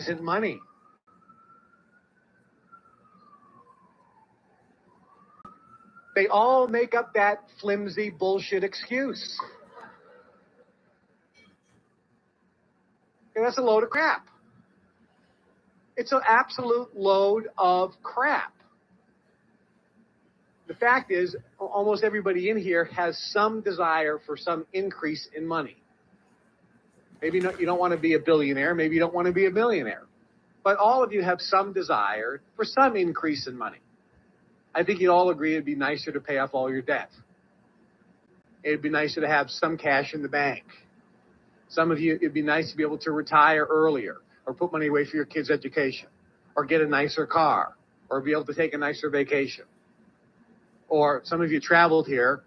isn't money. They all make up that flimsy bullshit excuse. And that's a load of crap. It's an absolute load of crap. The fact is, almost everybody in here has some desire for some increase in money. Maybe you don't want to be a billionaire. Maybe you don't want to be a millionaire. But all of you have some desire for some increase in money. I think you'd all agree it'd be nicer to pay off all your debt. It'd be nicer to have some cash in the bank. Some of you, it'd be nice to be able to retire earlier or put money away for your kids' education or get a nicer car or be able to take a nicer vacation. Or some of you traveled here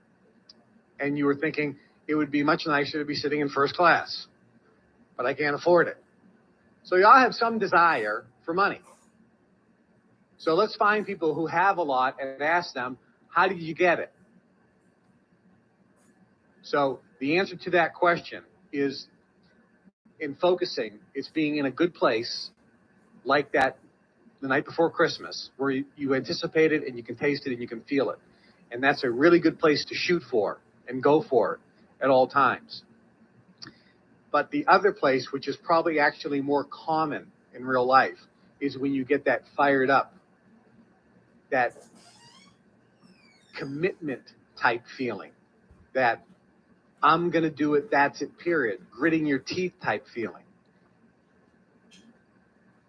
and you were thinking it would be much nicer to be sitting in first class, but I can't afford it. So you all have some desire for money. So let's find people who have a lot and ask them, how did you get it? So the answer to that question is in focusing, it's being in a good place like that the night before Christmas, where you anticipate it and you can taste it and you can feel it. And that's a really good place to shoot for and go for it at all times. But the other place, which is probably actually more common in real life, is when you get that fired up, that commitment type feeling, that I'm going to do it, that's it, period, gritting your teeth type feeling.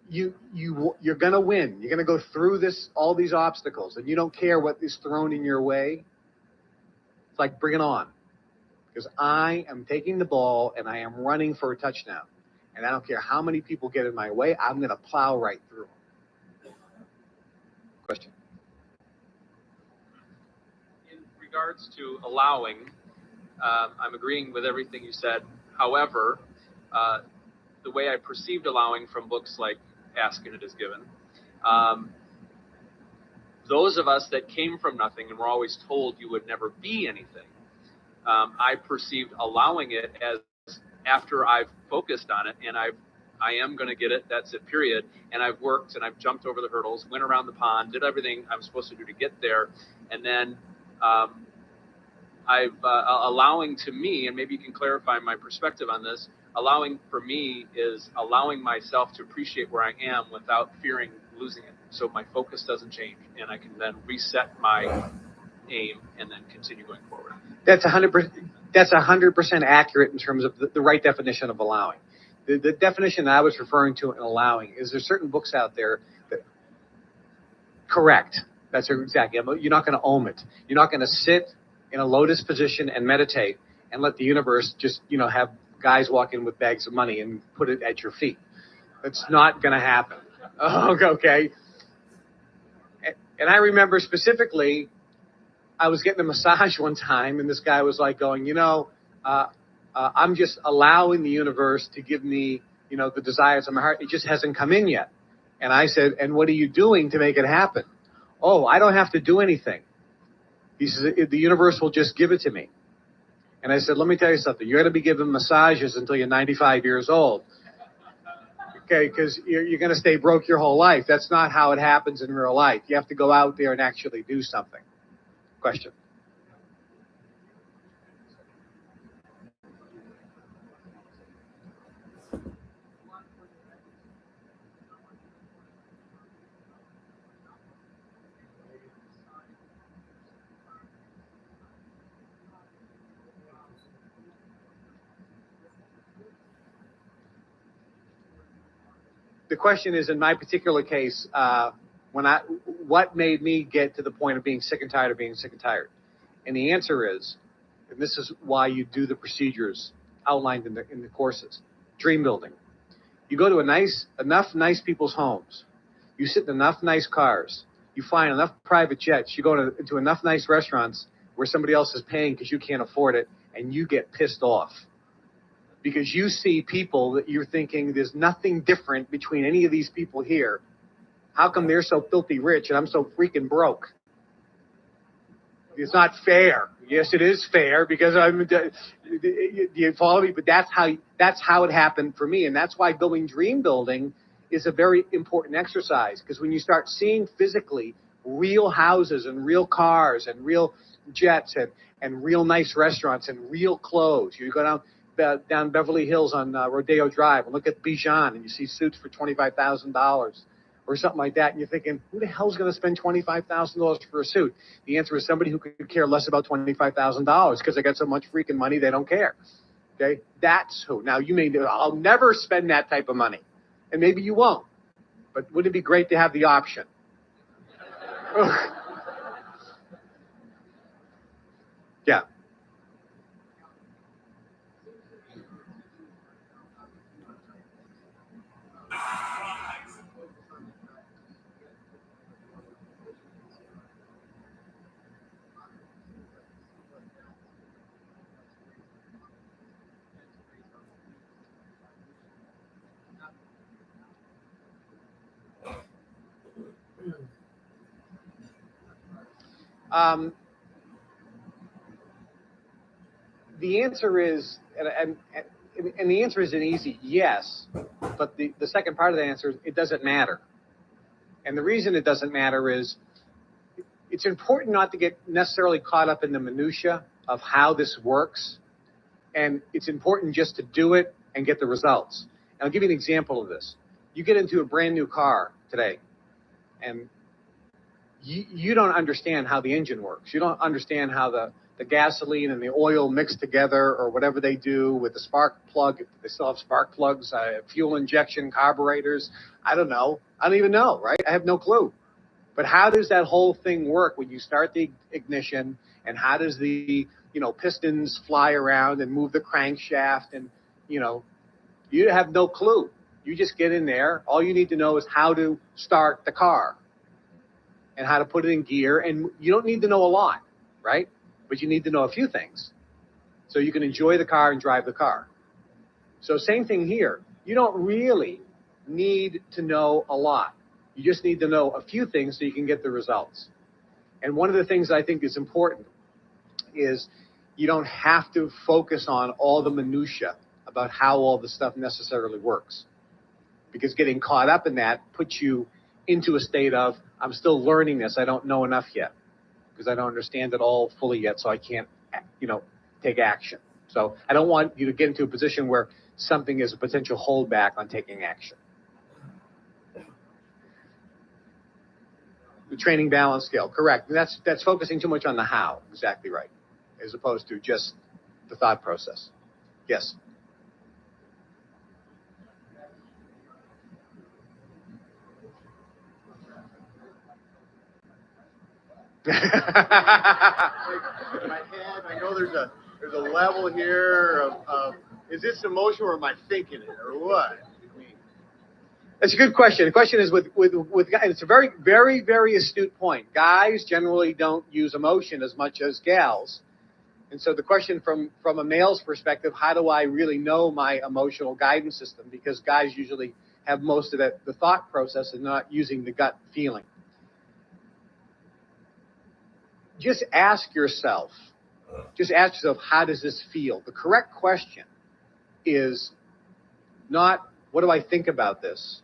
You're going to win. You're going to go through all these obstacles, and you don't care what is thrown in your way. It's like, bring it on. Because I am taking the ball and I am running for a touchdown. And I don't care how many people get in my way, I'm going to plow right through them. Question? In regards to allowing, I'm agreeing with everything you said. However, the way I perceived allowing from books like Ask and It Is Given, those of us that came from nothing and were always told you would never be anything, I perceived allowing it as after I've focused on it and I am going to get it, that's it, period. And I've worked and I've jumped over the hurdles, went around the pond, did everything I'm supposed to do to get there. And then allowing to me, and maybe you can clarify my perspective on this, allowing for me is allowing myself to appreciate where I am without fearing losing it. So my focus doesn't change and I can then reset my aim and then continue going forward. That's 100% accurate in terms of the right definition of allowing. The definition that I was referring to in allowing is there's certain books out there that, correct, that's exactly, you're not going to own it. You're not going to sit in a lotus position and meditate and let the universe just, have guys walk in with bags of money and put it at your feet. That's not going to happen. Okay. And I remember specifically, I was getting a massage one time, and this guy was like going, I'm just allowing the universe to give me, the desires of my heart. It just hasn't come in yet. And I said, and what are you doing to make it happen? Oh, I don't have to do anything. He says, the universe will just give it to me. And I said, let me tell you something. You're going to be giving massages until you're 95 years old. Okay, because you're going to stay broke your whole life. That's not how it happens in real life. You have to go out there and actually do something. Question. The question is, in my particular case, what made me get to the point of being sick and tired of being sick and tired? And the answer is, and this is why you do the procedures outlined in the courses, dream building. You go to enough nice people's homes. You sit in enough nice cars. You fly in enough private jets. You go into enough nice restaurants where somebody else is paying because you can't afford it, and you get pissed off. Because you see people that you're thinking there's nothing different between any of these people here. How come they're so filthy rich and I'm so freaking broke? It's not fair. Yes, it is fair because you follow me, but that's how it happened for me. And that's why dream building is a very important exercise, because when you start seeing physically real houses and real cars and real jets and real nice restaurants and real clothes, you go down Beverly Hills on Rodeo Drive and look at Bijan and you see suits for $25,000 or something like that, and you're thinking, who the hell's going to spend $25,000 for a suit? The answer is somebody who could care less about $25,000 because they got so much freaking money they don't care. Okay, that's who. Now you may do, I'll never spend that type of money, and maybe you won't. But wouldn't it be great to have the option? Yeah. The answer is, and the answer is an easy yes, but the second part of the answer is it doesn't matter. And the reason it doesn't matter is it's important not to get necessarily caught up in the minutia of how this works. And it's important just to do it and get the results. And I'll give you an example of this. You get into a brand new car today, and you don't understand how the engine works. You don't understand how the gasoline and the oil mix together, or whatever they do with the spark plug. They still have spark plugs, fuel injection, carburetors. I don't know. I don't even know, right? I have no clue. But how does that whole thing work when you start the ignition, and how does the pistons fly around and move the crankshaft, and you have no clue. You just get in there. All you need to know is how to start the car and how to put it in gear, and you don't need to know a lot, right? But you need to know a few things so you can enjoy the car and drive the car. So same thing here. You don't really need to know a lot. You just need to know a few things so you can get the results. And one of the things I think is important is you don't have to focus on all the minutia about how all the stuff necessarily works, because getting caught up in that puts you into a state of, I'm still learning this. I don't know enough yet because I don't understand it all fully yet, so I can't, take action. So I don't want you to get into a position where something is a potential holdback on taking action. The training balance scale, correct. That's focusing too much on the how, exactly right, as opposed to just the thought process. Yes. In my head, I know there's a level here of is this emotion, or am I thinking it, or what? That's a good question. The question is with guys, it's a very, very, very astute point. Guys generally don't use emotion as much as gals. And so the question from a male's perspective, how do I really know my emotional guidance system? Because guys usually have most of the thought process and not using the gut feeling. Just ask yourself, how does this feel? The correct question is not, what do I think about this?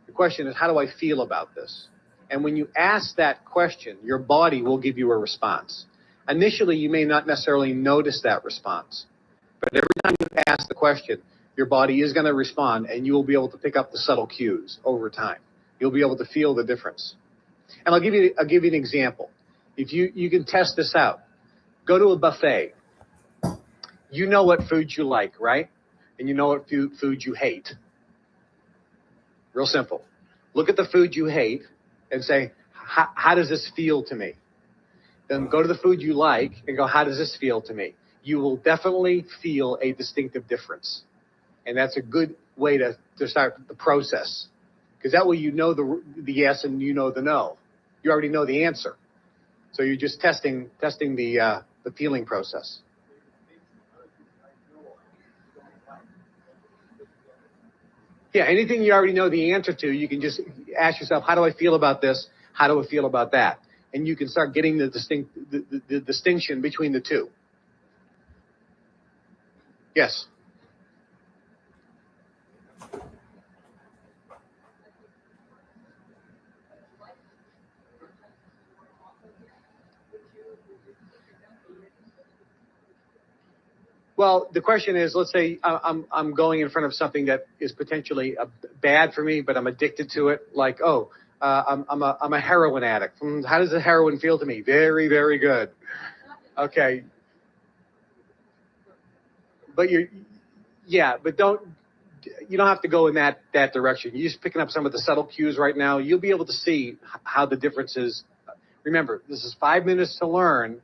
The question is, how do I feel about this? And when you ask that question, your body will give you a response. Initially, you may not necessarily notice that response, but every time you ask the question, your body is going to respond, and you will be able to pick up the subtle cues over time. You'll be able to feel the difference. And I'll give you an example. If you can test this out, go to a buffet. You know what foods you like, right? And you know what food you hate. Real simple. Look at the food you hate and say, how does this feel to me? Then go to the food you like and go, how does this feel to me? You will definitely feel a distinctive difference. And that's a good way to start the process. Because that way you know the yes and you know the no. You already know the answer. So you're just testing the feeling process. Yeah, anything you already know the answer to, you can just ask yourself, how do I feel about this? How do I feel about that? And you can start getting the distinction between the two. Yes. Well, the question is, let's say I'm going in front of something that is potentially bad for me, but I'm addicted to it. Like, I'm a heroin addict. How does the heroin feel to me? Very, very good. Okay, but but you don't have to go in that direction. You're just picking up some of the subtle cues right now. You'll be able to see how the difference is. Remember, this is 5 minutes to learn,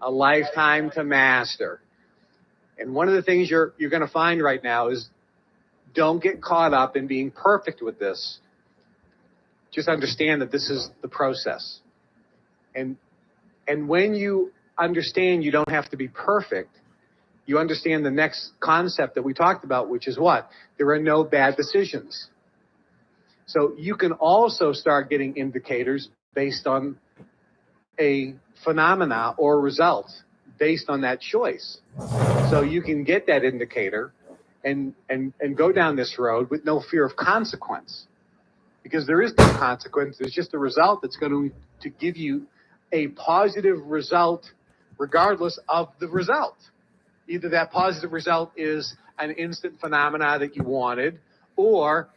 a lifetime to master. And one of the things you're going to find right now is don't get caught up in being perfect with this. Just understand that this is the process. And when you understand you don't have to be perfect, you understand the next concept that we talked about, which is what? There are no bad decisions. So you can also start getting indicators based on a phenomena or result based on that choice. So you can get that indicator and go down this road with no fear of consequence, because there is no consequence. There's just a result that's going to give you a positive result regardless of the result. Either that positive result is an instant phenomena that you wanted, or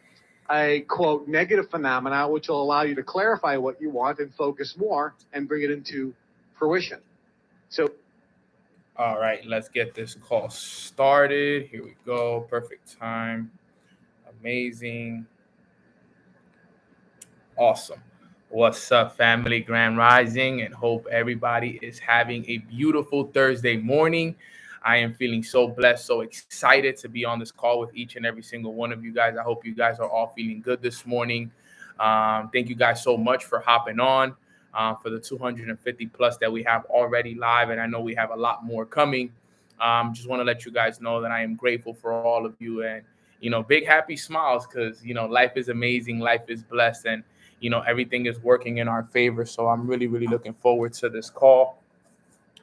a, quote, negative phenomena, which will allow you to clarify what you want and focus more and bring it into fruition. So, all right, let's get this call started. Here we go. Perfect time. Amazing. Awesome. What's up, family? Grand Rising, and hope everybody is having a beautiful Thursday morning. I am feeling so blessed, so excited to be on this call with each and every single one of you guys. I hope you guys are all feeling good this morning. Thank you guys so much for hopping on for the 250 plus that we have already live, and I know we have a lot more coming. Just want to let you guys know that I am grateful for all of you, and big happy smiles, because life is amazing, life is blessed, and everything is working in our favor. So I'm really, really looking forward to this call.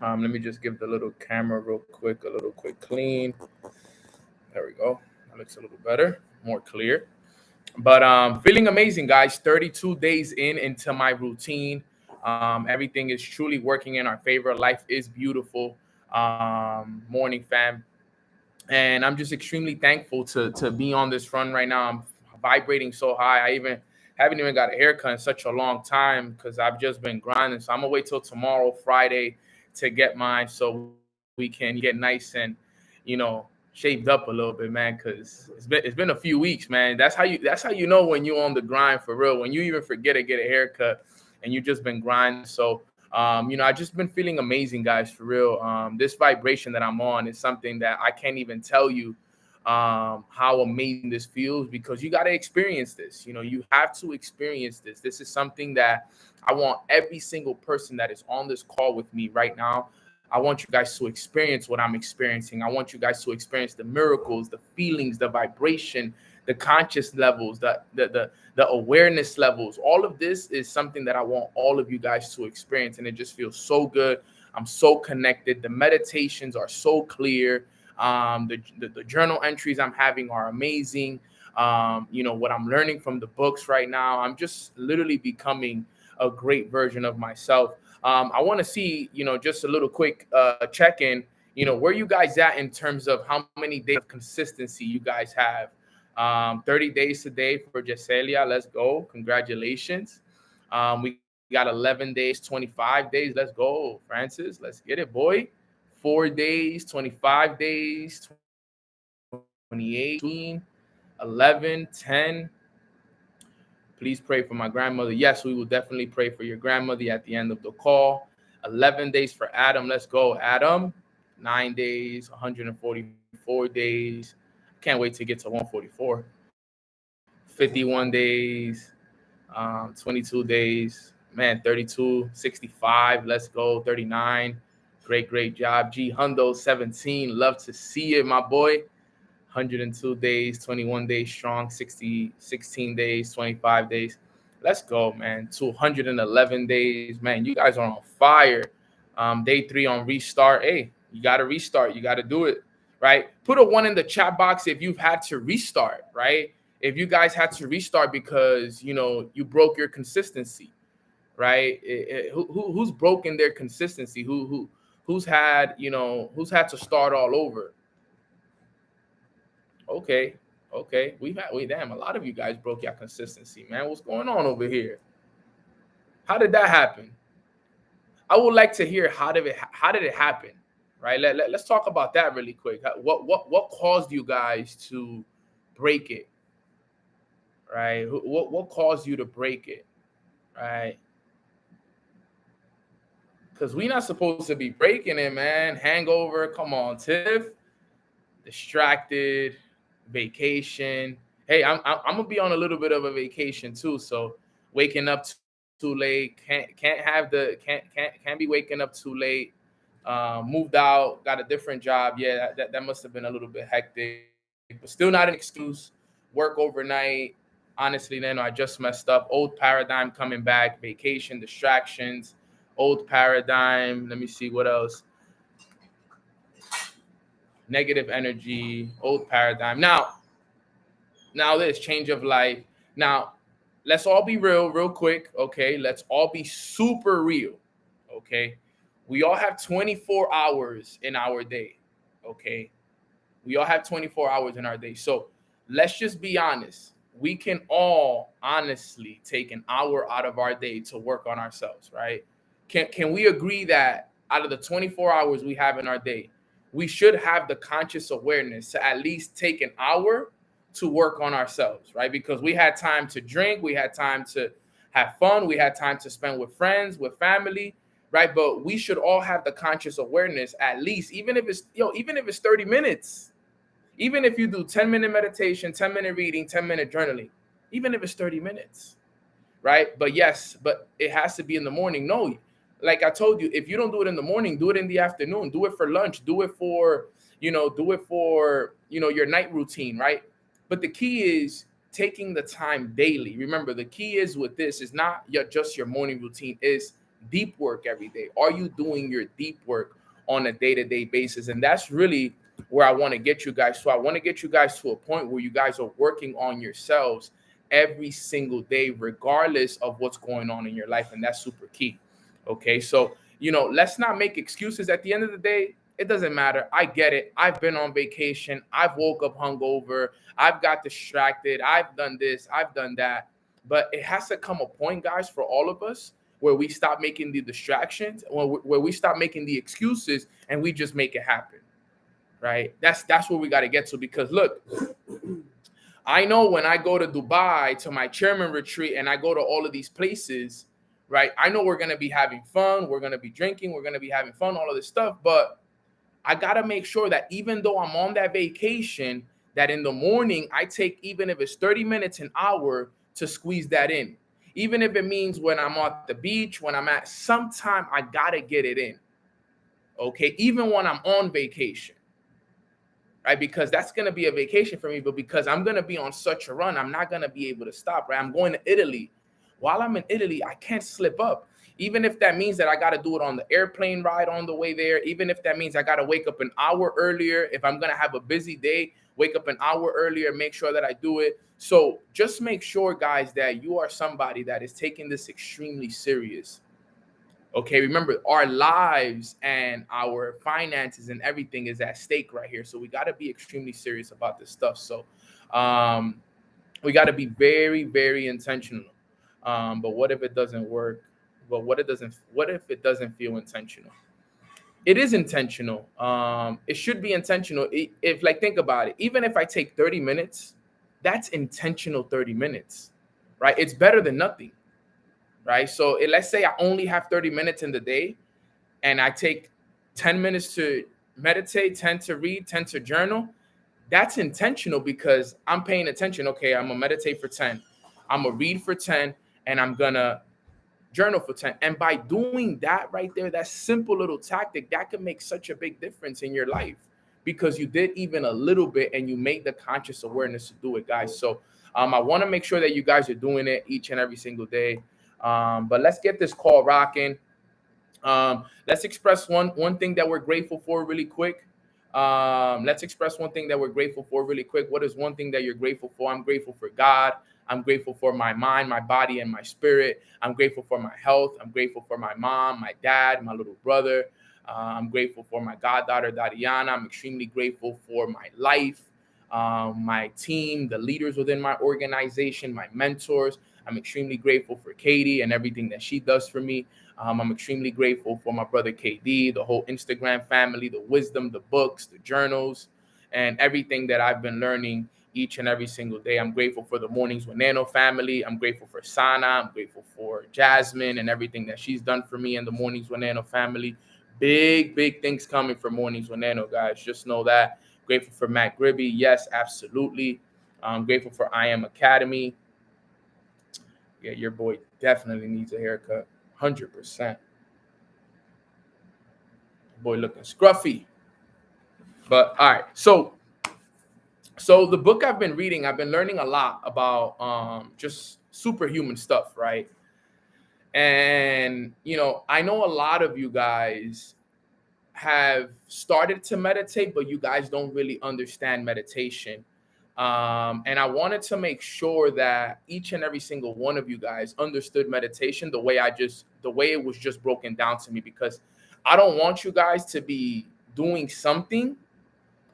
Let me just give the little camera real quick, a little quick clean. There we go. That looks a little better, more clear. But feeling amazing, guys. 32 days into my routine. Everything is truly working in our favor. Life is beautiful. Morning, fam. And I'm just extremely thankful to be on this run right now. I'm vibrating so high. I haven't even got a haircut in such a long time because I've just been grinding. So I'm gonna wait till tomorrow, Friday, to get mine so we can get nice and shaved up a little bit, man, because it's been a few weeks, man. That's how you know when you're on the grind for real, when you even forget to get a haircut and you just been grinding. So I just been feeling amazing, guys, for real. This vibration that I'm on is something that I can't even tell you how amazing this feels, because you got to experience this. You have to experience this. This is something that I want every single person that is on this call with me right now. I want you guys to experience what I'm experiencing. I want you guys to experience the miracles, the feelings, the vibration, the conscious levels, the awareness levels. All of this is something that I want all of you guys to experience, and it just feels so good. I'm so connected. The meditations are so clear. The journal entries I'm having are amazing. What I'm learning from the books right now, I'm just literally becoming a great version of myself. I want to see, just a little quick check-in, where you guys at in terms of how many days of consistency you guys have. 30 days today for Jeselia. Let's go. Congratulations. We got 11 days, 25 days. Let's go, Francis. Let's get it, boy. 4 days, 25 days, 28, 11, 10. Please pray for my grandmother. Yes, we will definitely pray for your grandmother at the end of the call. 11 days for Adam. Let's go, Adam. 9 days, 144 days. Can't wait to get to 144. 51 days, 22 days. Man, 32, 65. Let's go, 39. Great job. G Hundo, 17. Love to see it, my boy. 102 days, 21 days strong, 16 days, 25 days. Let's go, man. 211 days. Man, you guys are on fire. Day 3 on restart. Hey, you got to restart. You got to do it, right? Put a 1 in the chat box if you've had to restart, right? If you guys had to restart because, you broke your consistency, right? Who's broken their consistency? Who who's had to start all over? Okay. Damn, a lot of you guys broke your consistency, man. What's going on over here? How did that happen? I would like to hear how did it happen, right? Let's talk about that really quick. What caused you guys to break it, right? What caused you to break it, right? Because we're not supposed to be breaking it, man. Hangover, come on, Tiff. Distracted, vacation. Hey, I'm gonna be on a little bit of a vacation too, so waking up too late, can't be waking up too late. Moved out, got a different job. Yeah, that must have been a little bit hectic, but still not an excuse. Work overnight. Honestly, then I just messed up. Old paradigm coming back, vacation, distractions, old paradigm. Let me see what else. Negative energy, old paradigm. Now this change of life. Now, let's all be real quick. Okay, let's all be super real. Okay, we all have 24 hours in our day. Okay, we all have 24 hours in our day. So let's just be honest. We can all honestly take an hour out of our day to work on ourselves, right? Can we agree that out of the 24 hours we have in our day, we should have the conscious awareness to at least take an hour to work on ourselves, right? Because we had time to drink, we had time to have fun, we had time to spend with friends, with family, right? But we should all have the conscious awareness at least, even if it's 30 minutes, even if you do 10-minute meditation, 10-minute reading, 10-minute journaling, even if it's 30 minutes, right? But it has to be in the morning. No, like I told you, if you don't do it in the morning, do it in the afternoon, do it for lunch, do it for your night routine, right? But the key is taking the time daily. Remember, the key is with this is not just your morning routine, is deep work every day. Are you doing your deep work on a day-to-day basis? And that's really where I want to get you guys. So I want to get you guys to a point where you guys are working on yourselves every single day, regardless of what's going on in your life. And that's super key. Okay, so let's not make excuses. At the end of the day, it doesn't matter. I get it. I've been on vacation. I've woke up hungover. I've got distracted. I've done this. I've done that. But it has to come a point, guys, for all of us where we stop making the distractions, where we stop making the excuses, and we just make it happen, right? That's where we got to get to. Because look, I know when I go to Dubai to my chairman retreat and I go to all of these places, right? I know we're going to be having fun. We're going to be drinking. We're going to be having fun, all of this stuff. But I got to make sure that even though I'm on that vacation, that in the morning, I take, even if it's 30 minutes, an hour to squeeze that in. Even if it means when I'm at the beach, when I'm at sometime, I got to get it in. Okay. Even when I'm on vacation, right? Because that's going to be a vacation for me. But because I'm going to be on such a run, I'm not going to be able to stop, right? I'm going to Italy. While I'm in Italy, I can't slip up. Even if that means that I got to do it on the airplane ride on the way there, even if that means I got to wake up an hour earlier, if I'm going to have a busy day, wake up an hour earlier, make sure that I do it. So just make sure, guys, that you are somebody that is taking this extremely serious. Okay, remember, our lives and our finances and everything is at stake right here. So we got to be extremely serious about this stuff. So we got to be very, very intentional. But what if it doesn't work? But what if it doesn't feel intentional? It is intentional. It should be intentional. If like, think about it. Even if I take 30 minutes, that's intentional 30 minutes, right? It's better than nothing, right? So let's say I only have 30 minutes in the day and I take 10 minutes to meditate, 10 to read, 10 to journal. That's intentional because I'm paying attention. Okay, I'm gonna meditate for 10. I'm gonna read for 10 and I'm gonna journal for 10. And by doing that right there, that simple little tactic, that can make such a big difference in your life because you did even a little bit and you made the conscious awareness to do it, guys. So I want to make sure that you guys are doing it each and every single day. But let's get this call rocking. Let's express one thing that we're grateful for really quick. Let's express one thing that we're grateful for really quick. What is one thing that you're grateful for? I'm grateful for God. I'm grateful for my mind, my body, and my spirit. I'm grateful for my health. I'm grateful for my mom, my dad, my little brother. I'm grateful for my goddaughter, Dadiana. I'm extremely grateful for my life, my team, the leaders within my organization, my mentors. I'm extremely grateful for Katie and everything that she does for me. I'm extremely grateful for my brother KD, the whole Instagram family, the wisdom, the books, the journals, and everything that I've been learning each and every single day. I'm grateful for the Mornings with Nano family. I'm grateful for Sana. I'm grateful for Jasmine and everything that she's done for me in the Mornings with Nano family. Big things coming for Mornings with Nano, guys. Just know that. Grateful for Matt Gribby. Yes, absolutely. I'm grateful for I Am Academy. Yeah, your boy definitely needs a haircut. 100%. Boy looking scruffy. But all right. So the book I've been reading, I've been learning a lot about just superhuman stuff, right? And I know a lot of you guys have started to meditate, but you guys don't really understand meditation. And I wanted to make sure that each and every single one of you guys understood meditation the way it was just broken down to me, because I don't want you guys to be doing something,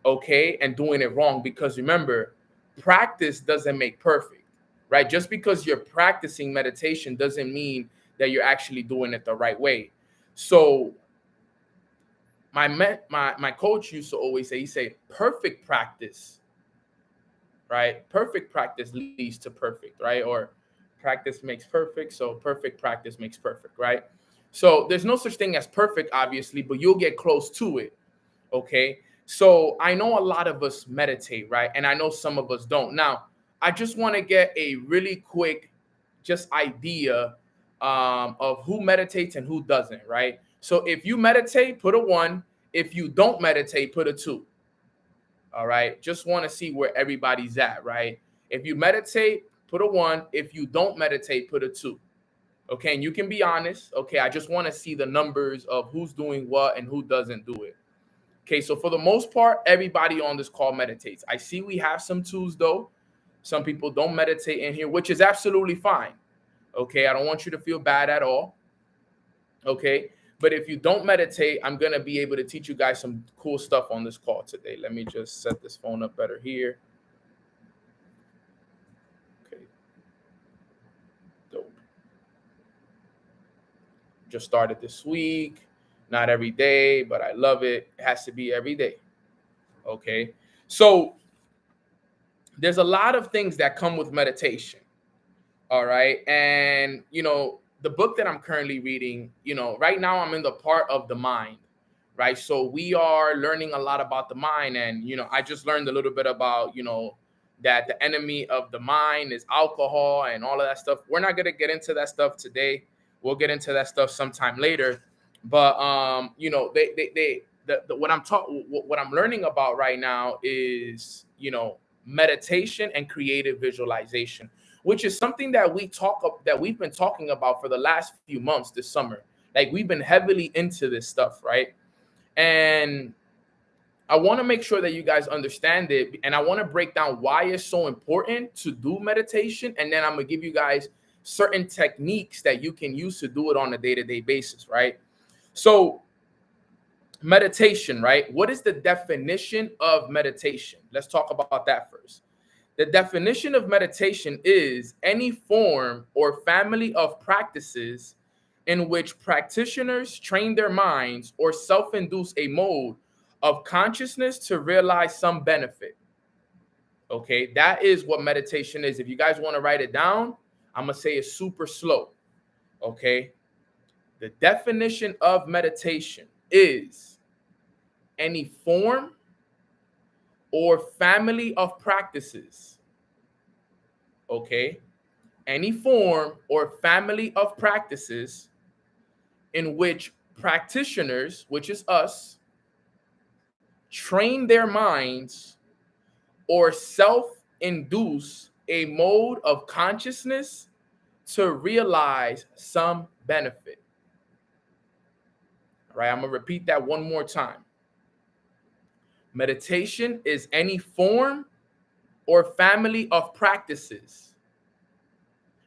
okay, and doing it wrong. Because remember, practice doesn't make perfect, right? Just because you're practicing meditation doesn't mean that you're actually doing it the right way. So my coach used to always say, he said, perfect practice, right? Perfect practice leads to perfect, right? Or practice makes perfect. So perfect practice makes perfect, right? So there's no such thing as perfect, obviously, but you'll get close to it. Okay. So I know a lot of us meditate, right? And I know some of us don't. Now, I just want to get a really quick just idea of who meditates and who doesn't, right? So if you meditate, put a 1. If you don't meditate, put a 2. All right. Just want to see where everybody's at, right? If you meditate, put a 1. If you don't meditate, put a 2. Okay. And you can be honest. Okay. I just want to see the numbers of who's doing what and who doesn't do it. Okay. So for the most part, everybody on this call meditates. I see we have some 2s though. Some people don't meditate in here, which is absolutely fine. Okay. I don't want you to feel bad at all. Okay. But if you don't meditate, I'm going to be able to teach you guys some cool stuff on this call today. Let me just set this phone up better here. Okay. Dope. Just started this week. Not every day, but I love it. It has to be every day. Okay. So there's a lot of things that come with meditation. All right. And, the book that I'm currently reading, right now I'm in the part of the mind, right? So we are learning a lot about the mind. And, I just learned a little bit about, that the enemy of the mind is alcohol and all of that stuff. We're not going to get into that stuff today. We'll get into that stuff sometime later. But, what I'm learning about right now is, meditation and creative visualization, which is something that we've been talking about for the last few months this summer. Like, we've been heavily into this stuff, right? And I want to make sure that you guys understand it, and I want to break down why it's so important to do meditation, and then I'm going to give you guys certain techniques that you can use to do it on a day-to-day basis, right? So meditation, right? What is the definition of meditation? Let's talk about that first. The definition of meditation is any form or family of practices in which practitioners train their minds or self-induce a mode of consciousness to realize some benefit. Okay, that is what meditation is. If you guys want to write it down, I'm going to say it super slow. Okay, the definition of meditation is any form or family of practices. Okay, any form or family of practices in which practitioners, which is us, train their minds or self-induce a mode of consciousness to realize some benefit. All right, I'm going to repeat that one more time. Meditation is any form or family of practices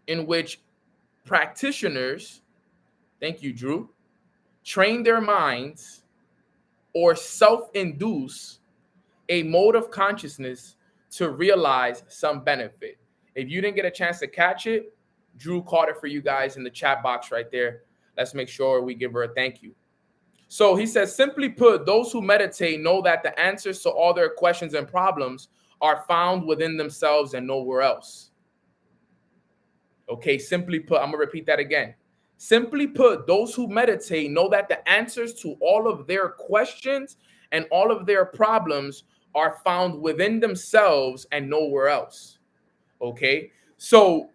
in which practitioners, thank you, Drew, train their minds or self-induce a mode of consciousness to realize some benefit. If you didn't get a chance to catch it, Drew caught it for you guys in the chat box right there. Let's make sure we give her a thank you. So he says, simply put, those who meditate know that the answers to all their questions and problems are found within themselves and nowhere else. Okay, simply put, I'm going to repeat that again. Simply put, those who meditate know that the answers to all of their questions and all of their problems are found within themselves and nowhere else. Okay, so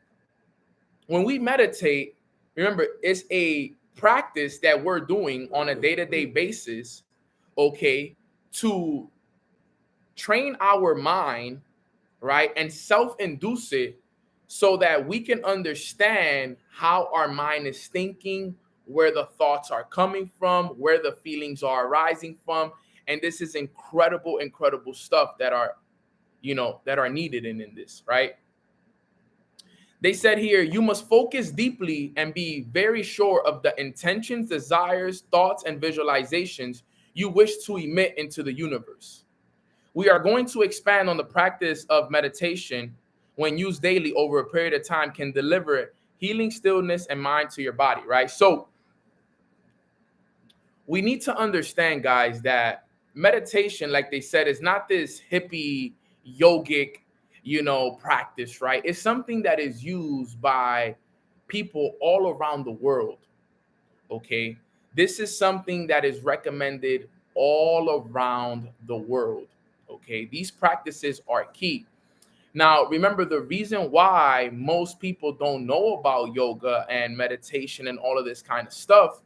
when we meditate, remember, it's a practice that we're doing on a day-to-day basis, okay, to train our mind, right, and self-induce it so that we can understand how our mind is thinking, where the thoughts are coming from, where the feelings are arising from. And this is incredible, incredible stuff that are, that are needed in this, right? They said here, you must focus deeply and be very sure of the intentions, desires, thoughts, and visualizations you wish to emit into the universe. We are going to expand on the practice of meditation when used daily over a period of time can deliver healing, stillness, and mind to your body, right? So we need to understand, guys, that meditation, like they said, is not this hippie yogic, practice, right? It's something that is used by people all around the world. Okay. This is something that is recommended all around the world. Okay. These practices are key. Now, remember, the reason why most people don't know about yoga and meditation and all of this kind of stuff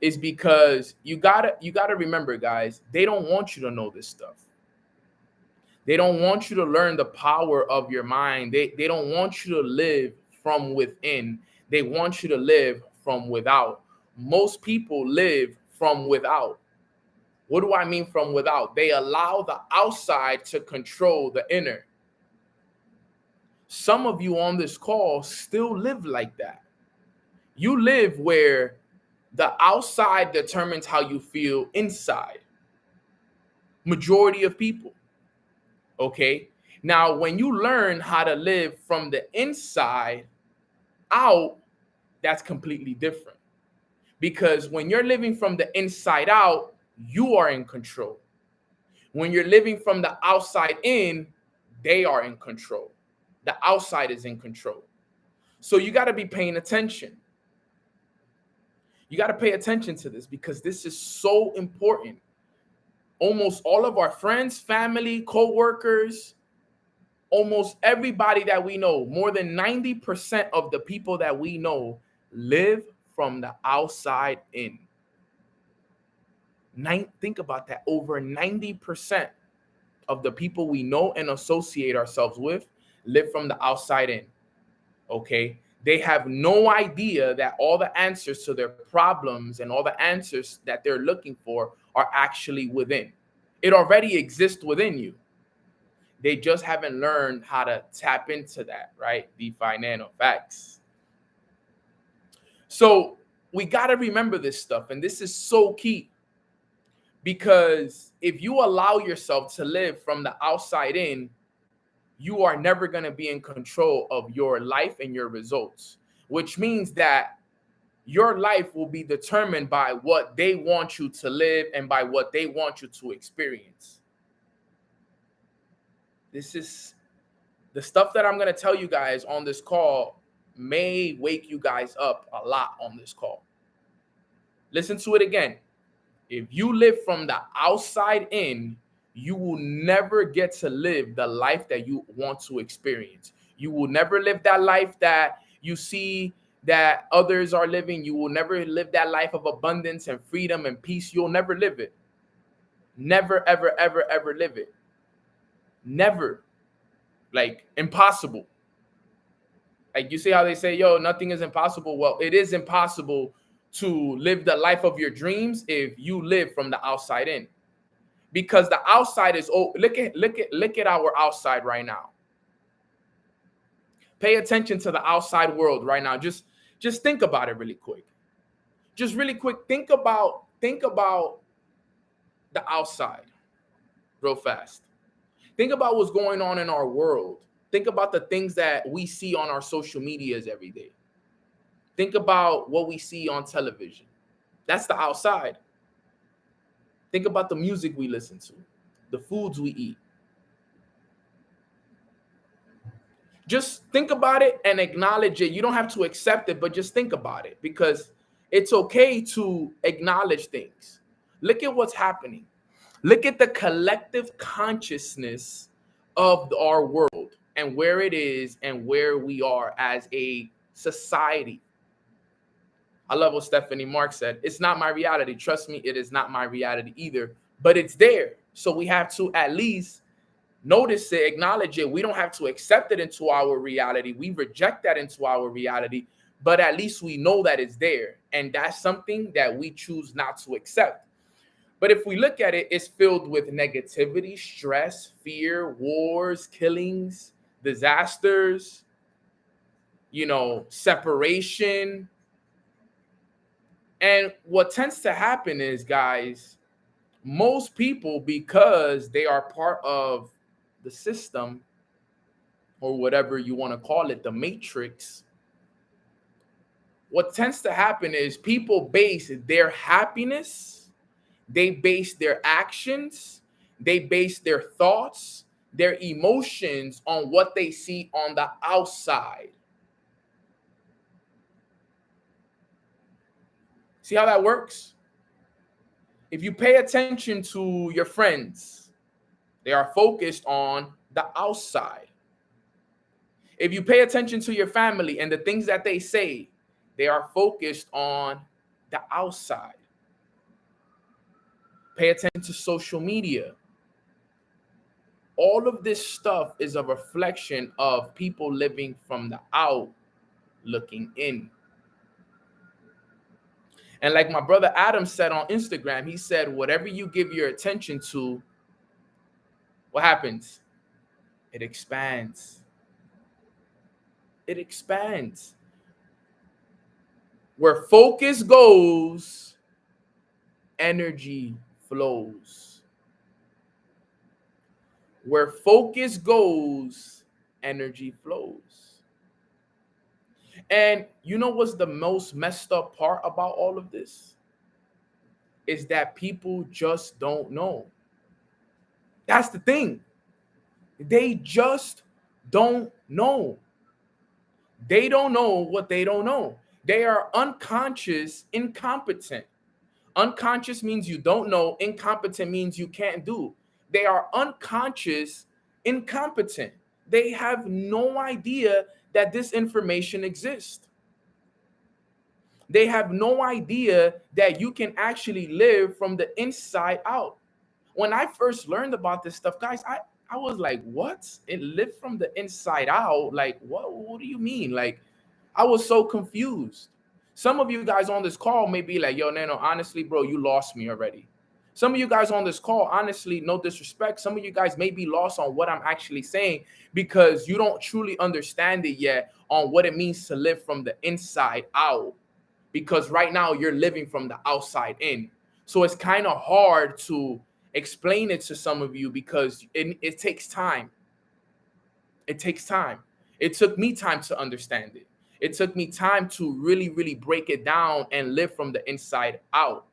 is because you gotta remember, guys, they don't want you to know this stuff. They don't want you to learn the power of your mind. They don't want you to live from within. They want you to live from without. Most people live from without. What do I mean from without? They allow the outside to control the inner. Some of you on this call still live like that. You live where the outside determines how you feel inside. Majority of people. Okay. Now, when you learn how to live from the inside out, that's completely different. Because when you're living from the inside out, you are in control. When you're living from the outside in, they are in control. The outside is in control. So you got to be paying attention. You got to pay attention to this because this is so important. Almost all of our friends, family, co-workers, almost everybody that we know, more than 90% of the people that we know live from the outside in. Think about that. Over 90% of the people we know and associate ourselves with live from the outside in. Okay? They have no idea that all the answers to their problems and all the answers that they're looking for are actually within. It already exists within you. They just haven't learned how to tap into that, right? DeFi Nano facts. So we got to remember this stuff. And this is so key. Because if you allow yourself to live from the outside in, you are never going to be in control of your life and your results, which means that your life will be determined by what they want you to live and by what they want you to experience. This is the stuff that I'm going to tell you guys on this call may wake you guys up a lot on this call. Listen to it again. If you live from the outside in, you will never get to live the life that you want to experience. You will never live that life that you see that others are living. You will never live that life of abundance and freedom and peace. You'll never live it. Never, ever, ever, ever live it. Never. Like, impossible. Like, you see how they say, yo, nothing is impossible. Well, it is impossible to live the life of your dreams if you live from the outside in. Because the outside is, look at our outside right now. Pay attention to the outside world right now. Just think about it really quick. Just really quick. Think about the outside real fast. Think about what's going on in our world. Think about the things that we see on our social medias every day. Think about what we see on television. That's the outside. Think about the music we listen to, the foods we eat. Just think about it and acknowledge it. You don't have to accept it, but just think about it, because it's okay to acknowledge things. Look at what's happening. Look at the collective consciousness of our world and where it is and where we are as a society. I love what Stephanie Mark said. It's not my reality. Trust me, it is not my reality either, but it's there. So we have to at least notice it, acknowledge it. We don't have to accept it into our reality. We reject that into our reality, but at least we know that it's there. And that's something that we choose not to accept. But if we look at it, it's filled with negativity, stress, fear, wars, killings, disasters, separation. And what tends to happen is, guys, most people, because they are part of the system, or whatever you want to call it, the matrix, what tends to happen is people base their happiness, they base their actions, they base their thoughts, their emotions on what they see on the outside. See how that works? If you pay attention to your friends, they are focused on the outside. If you pay attention to your family and the things that they say, they are focused on the outside. Pay attention to social media. All of this stuff is a reflection of people living from the out, looking in. And like my brother Adam said on Instagram, he said, whatever you give your attention to, what happens? It expands. It expands. Where focus goes, energy flows. Where focus goes, energy flows. And you know what's the most messed up part about all of this? Is that people just don't know. That's the thing. They just don't know. They don't know what they don't know. They are unconscious, incompetent. Unconscious means you don't know. Incompetent means you can't do. They are unconscious, incompetent. They have no idea that this information exists. They have no idea that you can actually live from the inside out. When I first learned about this stuff, guys, I was like, what? It lived from the inside out? Like, what do you mean? Like, I was so confused. Some of you guys on this call may be like, yo, Nano, honestly, bro, you lost me already. Some of you guys on this call, honestly, no disrespect, some of you guys may be lost on what I'm actually saying because you don't truly understand it yet on what it means to live from the inside out. Because right now you're living from the outside in. So it's kind of hard to explain it to some of you because it takes time. It takes time. It took me time to understand it. It took me time to really, really break it down and live from the inside out.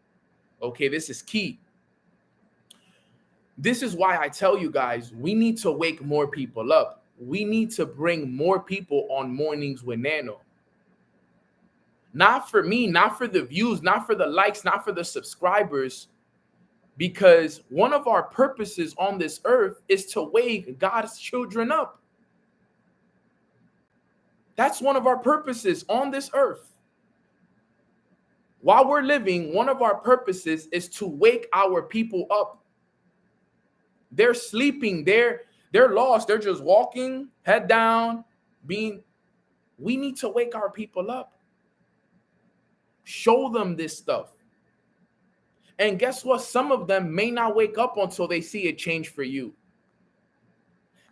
Okay, this is key. This is why I tell you guys, we need to wake more people up. We need to bring more people on Mornings with Nano. Not for me, not for the views, not for the likes, not for the subscribers, because one of our purposes on this earth is to wake God's children up. That's one of our purposes on this earth. While we're living, one of our purposes is to wake our people up. They're sleeping, they're lost, they're just walking, head down, we need to wake our people up. Show them this stuff. And guess what? Some of them may not wake up until they see a change for you.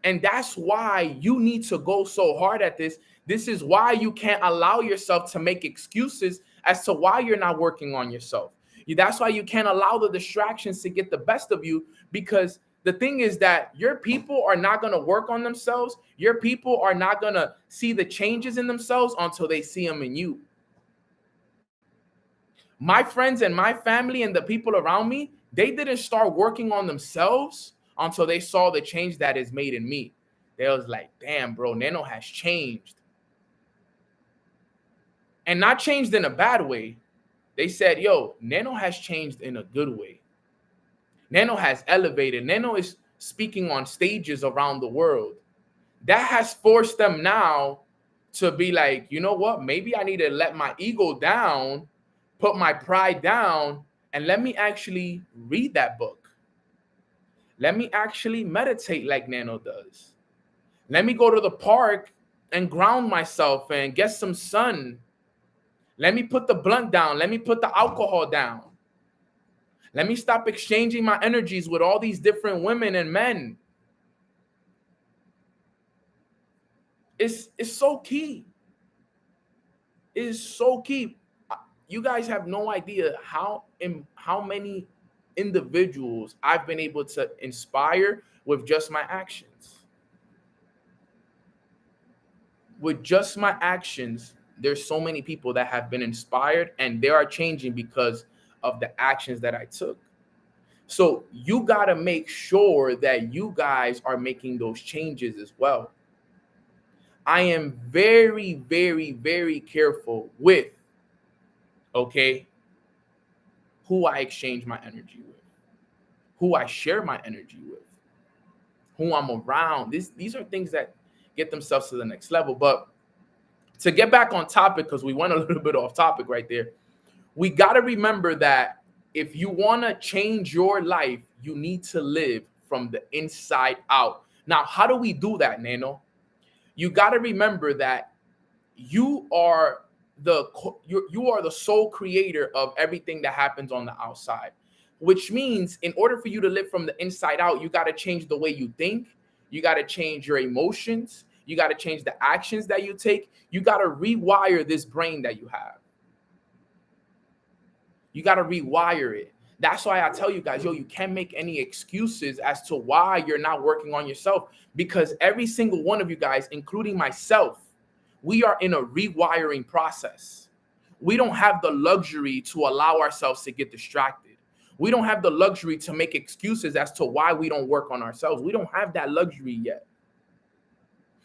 And that's why you need to go so hard at this. This is why you can't allow yourself to make excuses as to why you're not working on yourself. That's why you can't allow the distractions to get the best of you, because the thing is that your people are not going to work on themselves. Your people are not going to see the changes in themselves until they see them in you. My friends and my family and the people around me, they didn't start working on themselves until they saw the change that is made in me. They was like, damn, bro, Nano has changed. And not changed in a bad way. They said, yo, Nano has changed in a good way. Nano has elevated. Nano is speaking on stages around the world. That has forced them now to be like, you know what? Maybe I need to let my ego down, put my pride down, and let me actually read that book. Let me actually meditate like Nano does. Let me go to the park and ground myself and get some sun. Let me put the blunt down. Let me put the alcohol down. Let me stop exchanging my energies with all these different women and men. It's so key. It is so key. You guys have no idea how many individuals I've been able to inspire with just my actions. With just my actions, there's so many people that have been inspired, and they are changing because of the actions that I took. So you got to make sure that you guys are making those changes as well. I am very, very, very careful with, okay, who I exchange my energy with, who I share my energy with, who I'm around. These are things that get themselves to the next level. But to get back on topic, because we went a little bit off topic right there, we got to remember that if you want to change your life, you need to live from the inside out. Now, how do we do that, Nano? You got to remember that you are the sole creator of everything that happens on the outside, which means in order for you to live from the inside out, you got to change the way you think. You got to change your emotions. You got to change the actions that you take. You got to rewire this brain that you have. You got to rewire it. That's why I tell you guys, yo, you can't make any excuses as to why you're not working on yourself, because every single one of you guys, including myself, we are in a rewiring process. We don't have the luxury to allow ourselves to get distracted. We don't have the luxury to make excuses as to why we don't work on ourselves. We don't have that luxury yet.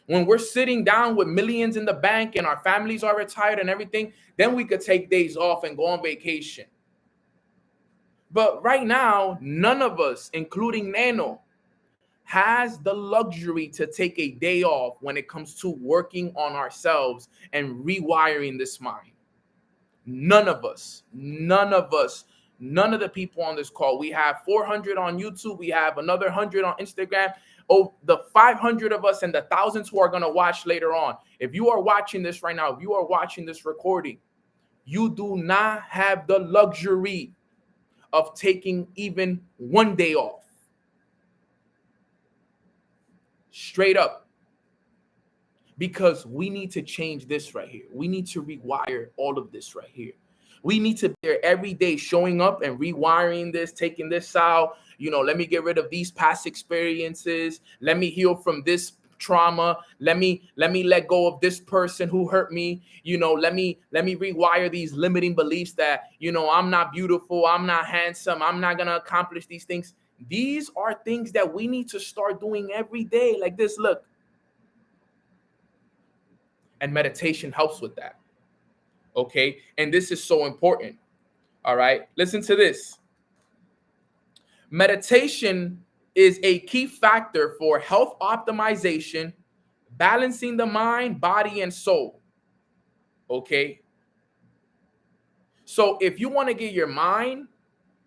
When we're sitting down with millions in the bank and our families are retired and everything, then we could take days off and go on vacation. But right now, none of us, including Nano, has the luxury to take a day off when it comes to working on ourselves and rewiring this mind. None of us, none of the people on this call. We have 400 on YouTube. We have another 100 on Instagram. Oh, the 500 of us and the thousands who are going to watch later on. If you are watching this right now, if you are watching this recording, you do not have the luxury of taking even one day off. Straight up. Because we need to change this right here. We need to rewire all of this right here. We need to be there every day, showing up and rewiring this, taking this out. You know, let me get rid of these past experiences. Let me heal from this trauma. Let me let go of this person who hurt me. You know, let me rewire these limiting beliefs that, you know, I'm not beautiful, I'm not handsome, I'm not gonna accomplish these things. These are things that we need to start doing every day. Like this, look. And meditation helps with that. Okay. And this is so important. All right. Listen to this. Meditation is a key factor for health optimization, balancing the mind, body, and soul. Okay. So if you want to get your mind,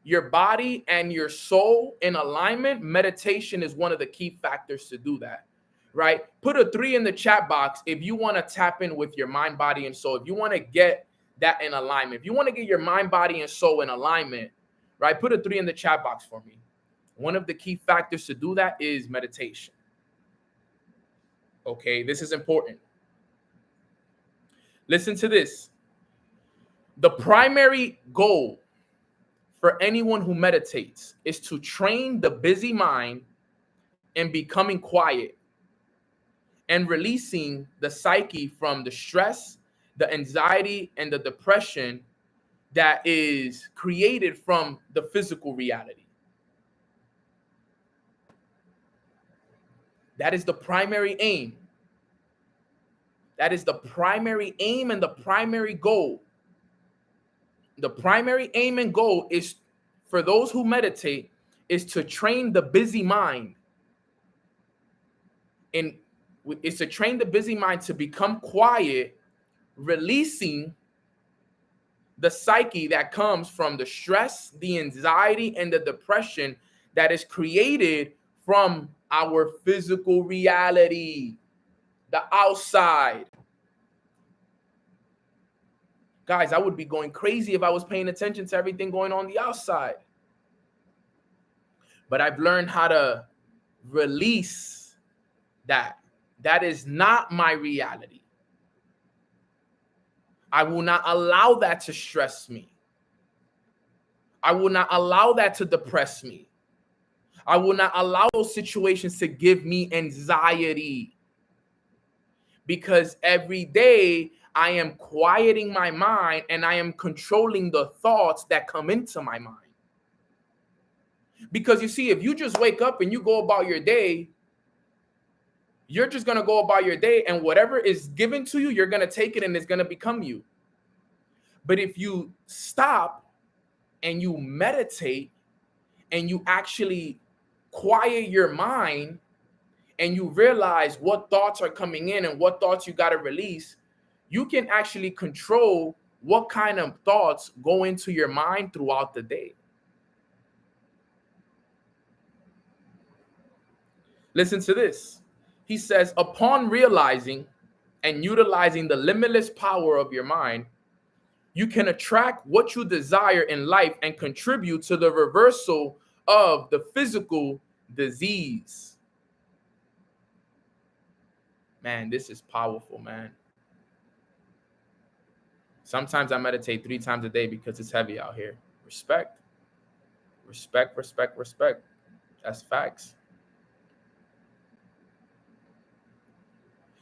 your body, and your soul in alignment, meditation is one of the key factors to do that. Right? Put a 3 in the chat box if you want to tap in with your mind, body, and soul. If you want to get that in alignment, if you want to get your mind, body, and soul in alignment, right? Put a 3 in the chat box for me. One of the key factors to do that is meditation. Okay, this is important. Listen to this. The primary goal for anyone who meditates is to train the busy mind in becoming quiet and releasing the psyche from the stress, the anxiety, and the depression that is created from the physical reality. That is the primary aim. That is the primary aim and the primary goal. The primary aim and goal is for those who meditate is to train the busy mind. And it's to train the busy mind to become quiet, releasing the psyche that comes from the stress, the anxiety, and the depression that is created from our physical reality, the outside. Guys, I would be going crazy if I was paying attention to everything going on the outside. But I've learned how to release that. That is not my reality. I will not allow that to stress me. I will not allow that to depress me. I will not allow those situations to give me anxiety. Because every day I am quieting my mind and I am controlling the thoughts that come into my mind. Because you see, if you just wake up and you go about your day, you're just going to go about your day, and whatever is given to you, you're going to take it and it's going to become you. But if you stop and you meditate and you actually quiet your mind and you realize what thoughts are coming in and what thoughts you got to release, you can actually control what kind of thoughts go into your mind throughout the day. Listen to this. He says, upon realizing and utilizing the limitless power of your mind, you can attract what you desire in life and contribute to the reversal of the physical disease. Man, this is powerful, man. Sometimes I meditate 3 times a day because it's heavy out here. Respect. Respect, respect, respect. That's facts.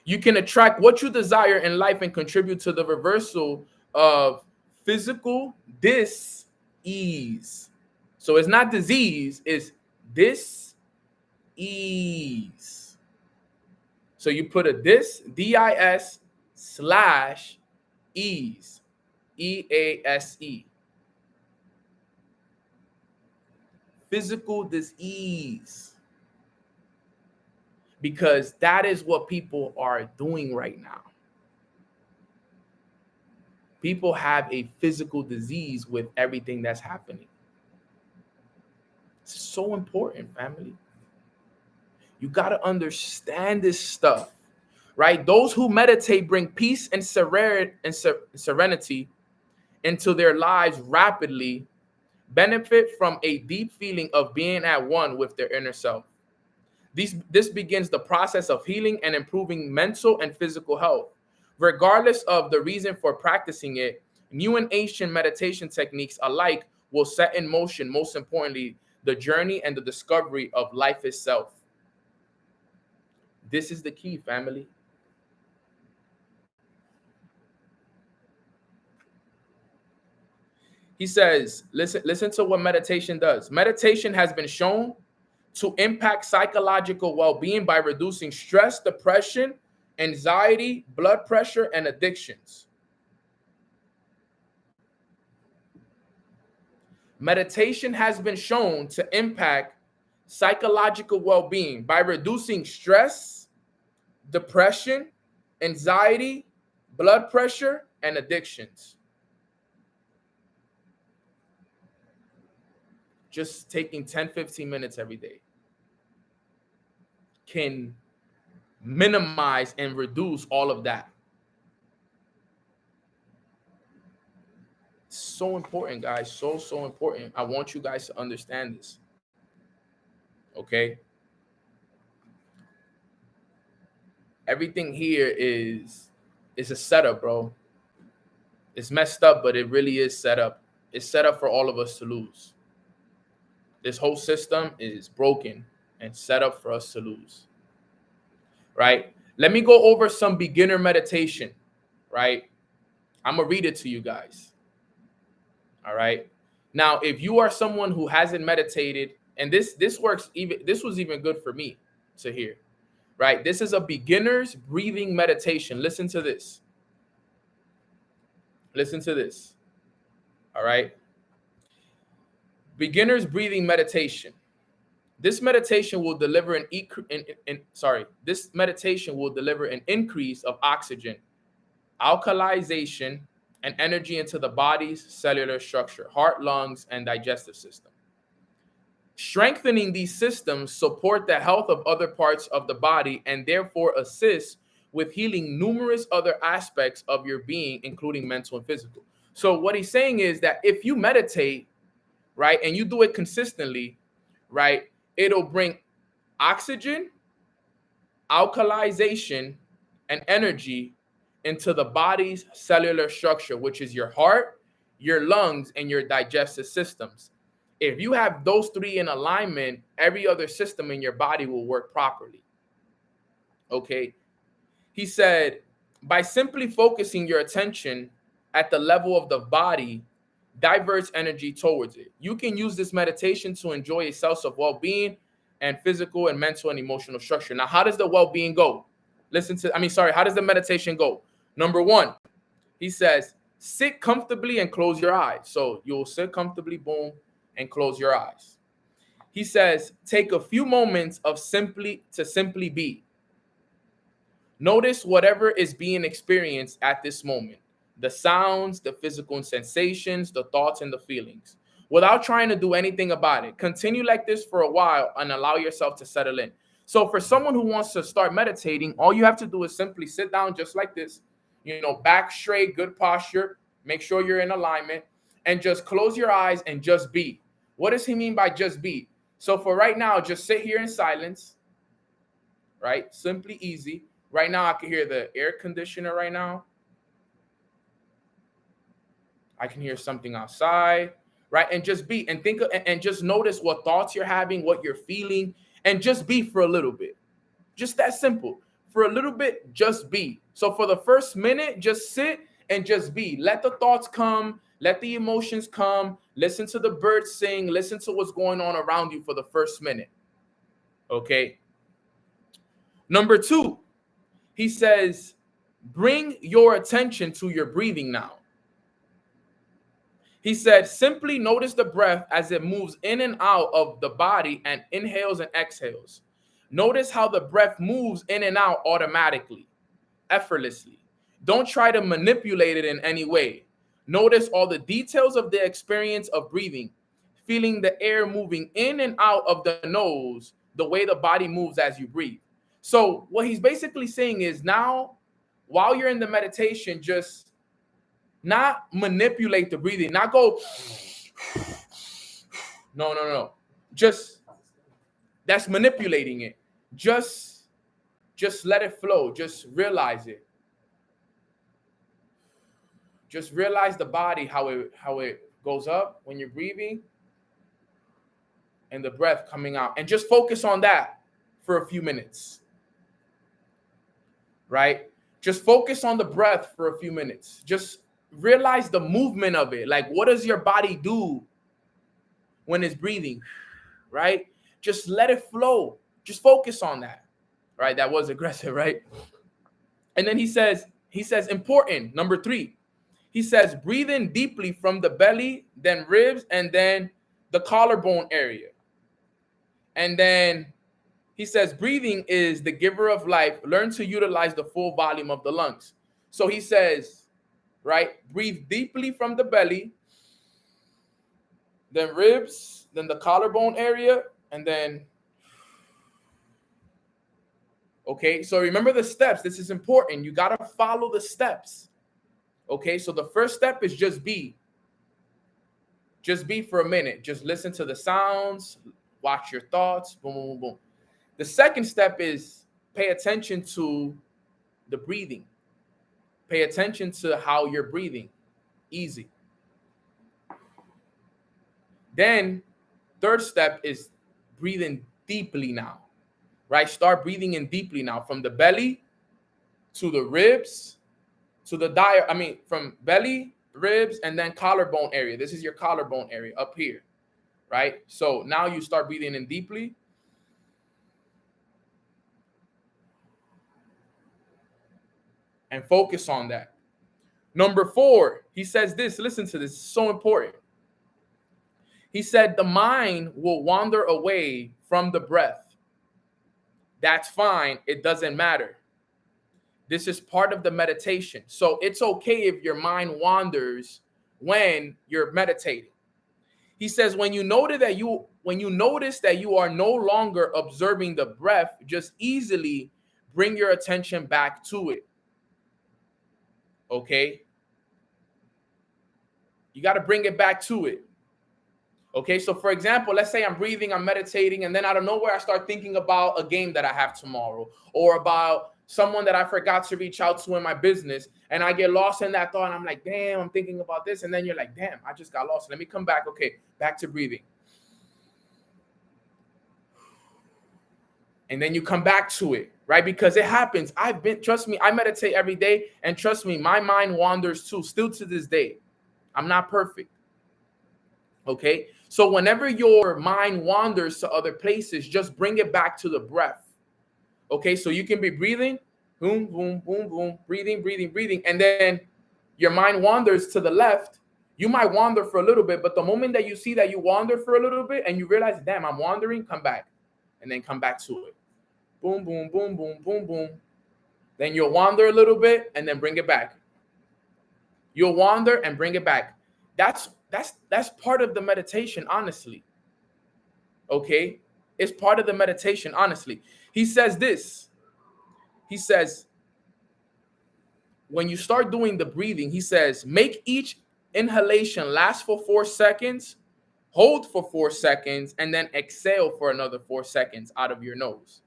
You can attract what you desire in life and contribute to the reversal of physical dis-ease. So it's not disease, it's dis-ease. So you put a dis, slash ease, E-A-S-E. Physical dis-ease. Because that is what people are doing right now. People have a physical disease with everything that's happening. It's so important, family. You got to understand this stuff, right? Those who meditate bring peace and serenity into their lives rapidly, benefit from a deep feeling of being at one with their inner self. This begins the process of healing and improving mental and physical health. Regardless of the reason for practicing it, new and ancient meditation techniques alike will set in motion, most importantly, the journey and the discovery of life itself. This is the key, family. He says, listen to what meditation does. Meditation has been shown to impact psychological well-being by reducing stress, depression, anxiety, blood pressure, and addictions. Meditation has been shown to impact psychological well-being by reducing stress, depression, anxiety, blood pressure, and addictions. Just taking 10-15 minutes every day can minimize and reduce all of that. So important, guys. So important. I want you guys to understand this. Okay? Everything here is a setup, bro. It's messed up, but it really is set up. is set up for all of us to lose. This whole system is broken and set up for us to lose, right? Let me go over some beginner meditation, right? I'm going to read it to you guys. All right. Now, if you are someone who hasn't meditated, and this was even good for me to hear, right? This is a beginner's breathing meditation. Listen to this. Listen to this. All right. Beginner's breathing meditation. This meditation will deliver this meditation will deliver an increase of oxygen, alkalization, and energy into the body's cellular structure, heart, lungs, and digestive system. Strengthening these systems support the health of other parts of the body and therefore assist with healing numerous other aspects of your being, including mental and physical. So what he's saying is that if you meditate, right, and you do it consistently, right, it'll bring oxygen, alkalization, and energy into the body's cellular structure, which is your heart, your lungs, and your digestive systems. If you have those three in alignment, every other system in your body will work properly. Okay. He said, by simply focusing your attention at the level of the body, diverts energy towards it. You can use this meditation to enjoy a sense of well-being and physical and mental and emotional structure. Now, how does the well-being go? How does the meditation go? Number one, he says, sit comfortably and close your eyes. So you'll sit comfortably, boom, and close your eyes. He says, take a few moments of simply be. Notice whatever is being experienced at this moment. The sounds, the physical sensations, the thoughts, and the feelings, without trying to do anything about it. Continue like this for a while and allow yourself to settle in. So for someone who wants to start meditating, all you have to do is simply sit down just like this, back straight, good posture, make sure you're in alignment, and just close your eyes and just be. What does he mean by just be? So for right now, just sit here in silence, right? Simply easy. Right now, I can hear the air conditioner right now. I can hear something outside, right? And just be, and think, and just notice what thoughts you're having, what you're feeling, and just be for a little bit. Just that simple. For a little bit, just be. So for the first minute, just sit and just be. Let the thoughts come. Let the emotions come. Listen to the birds sing. Listen to what's going on around you for the first minute. Okay. Number two, he says, bring your attention to your breathing now. He said, simply notice the breath as it moves in and out of the body and inhales and exhales. Notice how the breath moves in and out automatically, effortlessly. Don't try to manipulate it in any way. Notice all the details of the experience of breathing, feeling the air moving in and out of the nose, the way the body moves as you breathe. So what he's basically saying is now, while you're in the meditation, just not manipulate the breathing, not go, no. Just, that's manipulating it. Just let it flow. Just realize it. Just realize the body, how it goes up when you're breathing and the breath coming out. And just focus on that for a few minutes. Right? Just focus on the breath for a few minutes. Just realize the movement of it. Like, what does your body do when it's breathing? Right? Just let it flow. Just focus on that. Right? That was aggressive, right? And then he says, important, number 3. He says, breathe in deeply from the belly, then ribs, and then the collarbone area. And then he says, breathing is the giver of life. Learn to utilize the full volume of the lungs. So he says, right, breathe deeply from the belly, then ribs, then the collarbone area, and then, okay, so remember the steps. This is important. You got to follow the steps. Okay, so the first step is just be. Just be for a minute. Just listen to the sounds, watch your thoughts, boom, boom, boom, boom. The second step is pay attention to the breathing. Pay attention to how you're breathing. Easy. Then third step is breathing deeply now, right? Start breathing in deeply now, from the belly to the ribs to the from belly, ribs, and then collarbone area. This is your collarbone area up here, right? So now you start breathing in deeply. And focus on that. Number 4, he says this, listen to this, it's so important. He said the mind will wander away from the breath. That's fine, it doesn't matter. This is part of the meditation. So it's okay if your mind wanders when you're meditating. He says when you notice that you are no longer observing the breath, just easily bring your attention back to it. Okay? You got to bring it back to it. Okay, so for example, let's say I'm breathing, I'm meditating, and then out of nowhere, I start thinking about a game that I have tomorrow, or about someone that I forgot to reach out to in my business, and I get lost in that thought, and I'm like, damn, I'm thinking about this, and then you're like, damn, I just got lost. Let me come back. Okay, back to breathing. And then you come back to it, right? Because it happens. Trust me, I meditate every day, and trust me, my mind wanders too, still to this day. I'm not perfect. Okay, so whenever your mind wanders to other places, just bring it back to the breath. Okay, so you can be breathing, boom, boom, boom, boom, breathing, breathing, breathing, and then your mind wanders to the left. You might wander for a little bit, but the moment that you see that you wander for a little bit and you realize, damn, I'm wandering, come back, and then come back to it. Boom, boom, boom, boom, boom, boom. Then you'll wander a little bit and then bring it back. You'll wander and bring it back. That's part of the meditation, honestly. Okay? It's part of the meditation, honestly. He says this. He says, when you start doing the breathing, he says, make each inhalation last for 4 seconds, hold for 4 seconds, and then exhale for another 4 seconds out of your nose.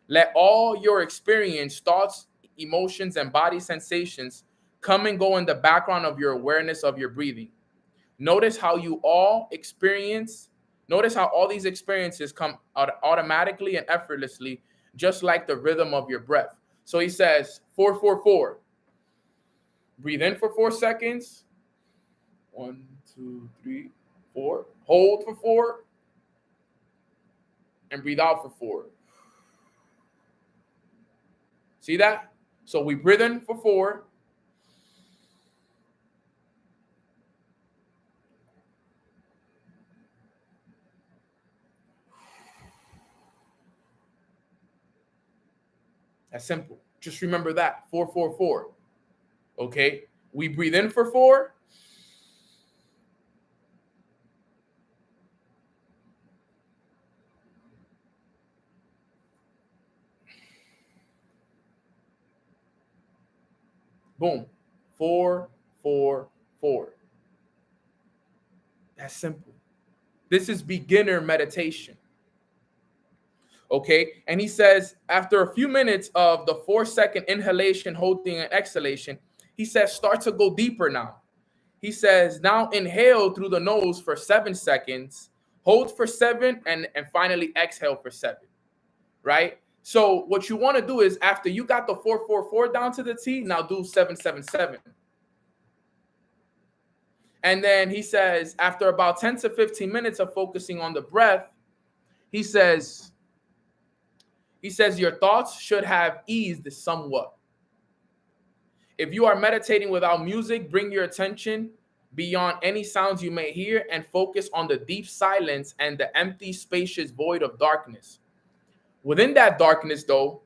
Let all your experience, thoughts, emotions, and body sensations come and go in the background of your awareness of your breathing. Notice how all these experiences come out automatically and effortlessly, just like the rhythm of your breath. So he says 4, 4, 4. Breathe in for 4 seconds. 1, 2, 3, 4. Hold for 4. And breathe out for 4. See that? So we breathe in for 4. That's simple. Just remember that. 4, 4, 4. Okay? We breathe in for 4. Boom. 4, 4, 4. That's simple. This is beginner meditation. Okay, and he says after a few minutes of the 4-second inhalation, holding, and exhalation, he says start to go deeper now. He says now inhale through the nose for 7 seconds, hold for 7, and finally exhale for 7, right? So what you want to do is after you got the 4, 4, 4 down to the T, now do 7, 7, 7. And then he says after about 10 to 15 minutes of focusing on the breath, he says your thoughts should have eased somewhat. If you are meditating without music, bring your attention beyond any sounds you may hear and focus on the deep silence and the empty, spacious void of darkness. Within that darkness, though,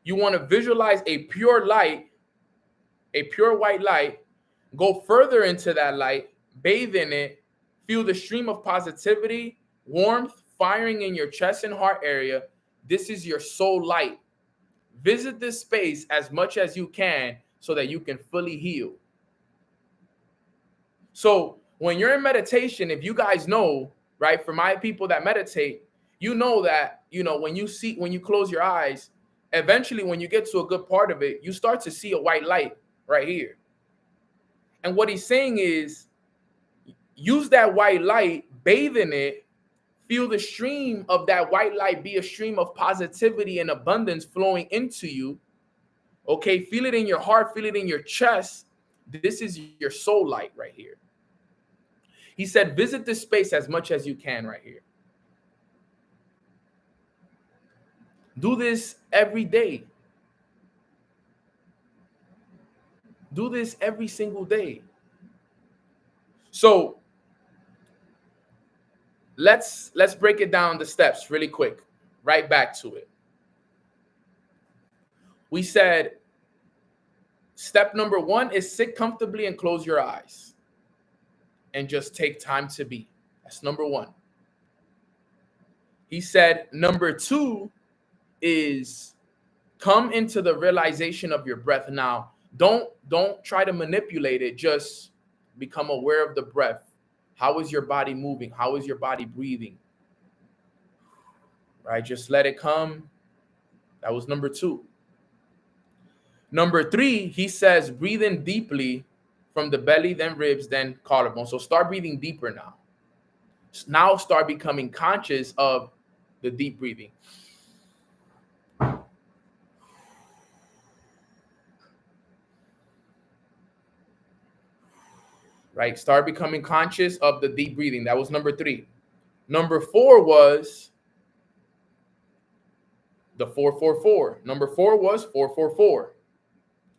you want to visualize a pure light, a pure white light. Go further into that light, bathe in it, feel the stream of positivity, warmth, firing in your chest and heart area. This is your soul light. Visit this space as much as you can so that you can fully heal. So when you're in meditation, if you guys know, right, for my people that meditate, you know that, when you close your eyes, eventually when you get to a good part of it, you start to see a white light right here. And what he's saying is use that white light, bathe in it, feel the stream of that white light be a stream of positivity and abundance flowing into you. Okay, feel it in your heart, feel it in your chest. This is your soul light right here. He said, visit this space as much as you can right here. Do this every day. Do this every single day. So let's break it down the steps really quick. Right back to it. We said step number 1 is sit comfortably and close your eyes and just take time to be. That's number 1. He said number 2 is come into the realization of your breath. Now, don't try to manipulate it. Just become aware of the breath. How is your body moving? How is your body breathing? Right? Just let it come. That was number 2. Number 3, he says, breathe in deeply from the belly, then ribs, then collarbone. So start breathing deeper now. Now start becoming conscious of the deep breathing. Right? Start becoming conscious of the deep breathing. That was number 3. Number 4 was the 444. Number 4 was 444.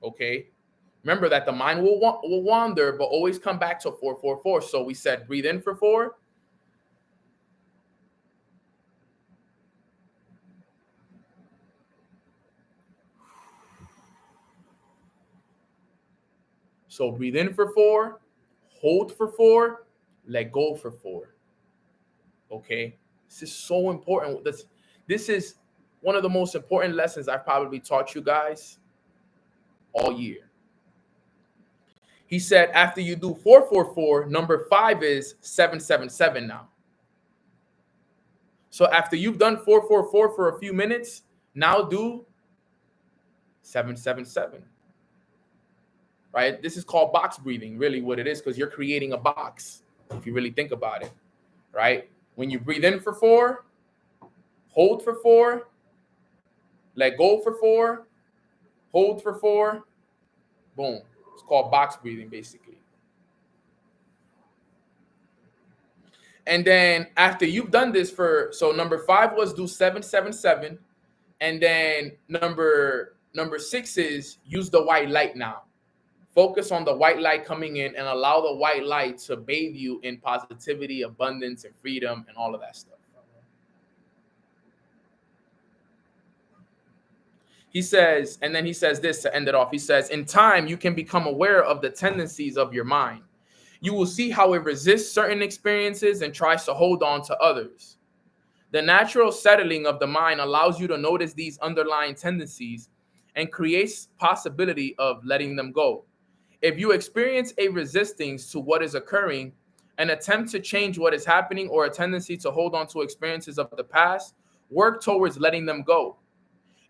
Okay. Remember that the mind will wander, but always come back to 444. So we said breathe in for 4. So breathe in for 4, hold for 4, let go for 4. Okay. This is so important. This is one of the most important lessons I've probably taught you guys all year. He said after you do 444, number 5 is 777 now. So after you've done 444 for a few minutes, now do 777. Right? This is called box breathing, really what it is, because you're creating a box, if you really think about it. Right? When you breathe in for 4, hold for 4, let go for 4, hold for 4, boom. It's called box breathing, basically. And then after you've done this so number 5 was do 777. And then number 6 is use the white light now. Focus on the white light coming in and allow the white light to bathe you in positivity, abundance, and freedom, and all of that stuff. He says, and then he says this to end it off. He says, in time, you can become aware of the tendencies of your mind. You will see how it resists certain experiences and tries to hold on to others. The natural settling of the mind allows you to notice these underlying tendencies and creates possibility of letting them go. If you experience a resistance to what is occurring, an attempt to change what is happening, or a tendency to hold on to experiences of the past, work towards letting them go.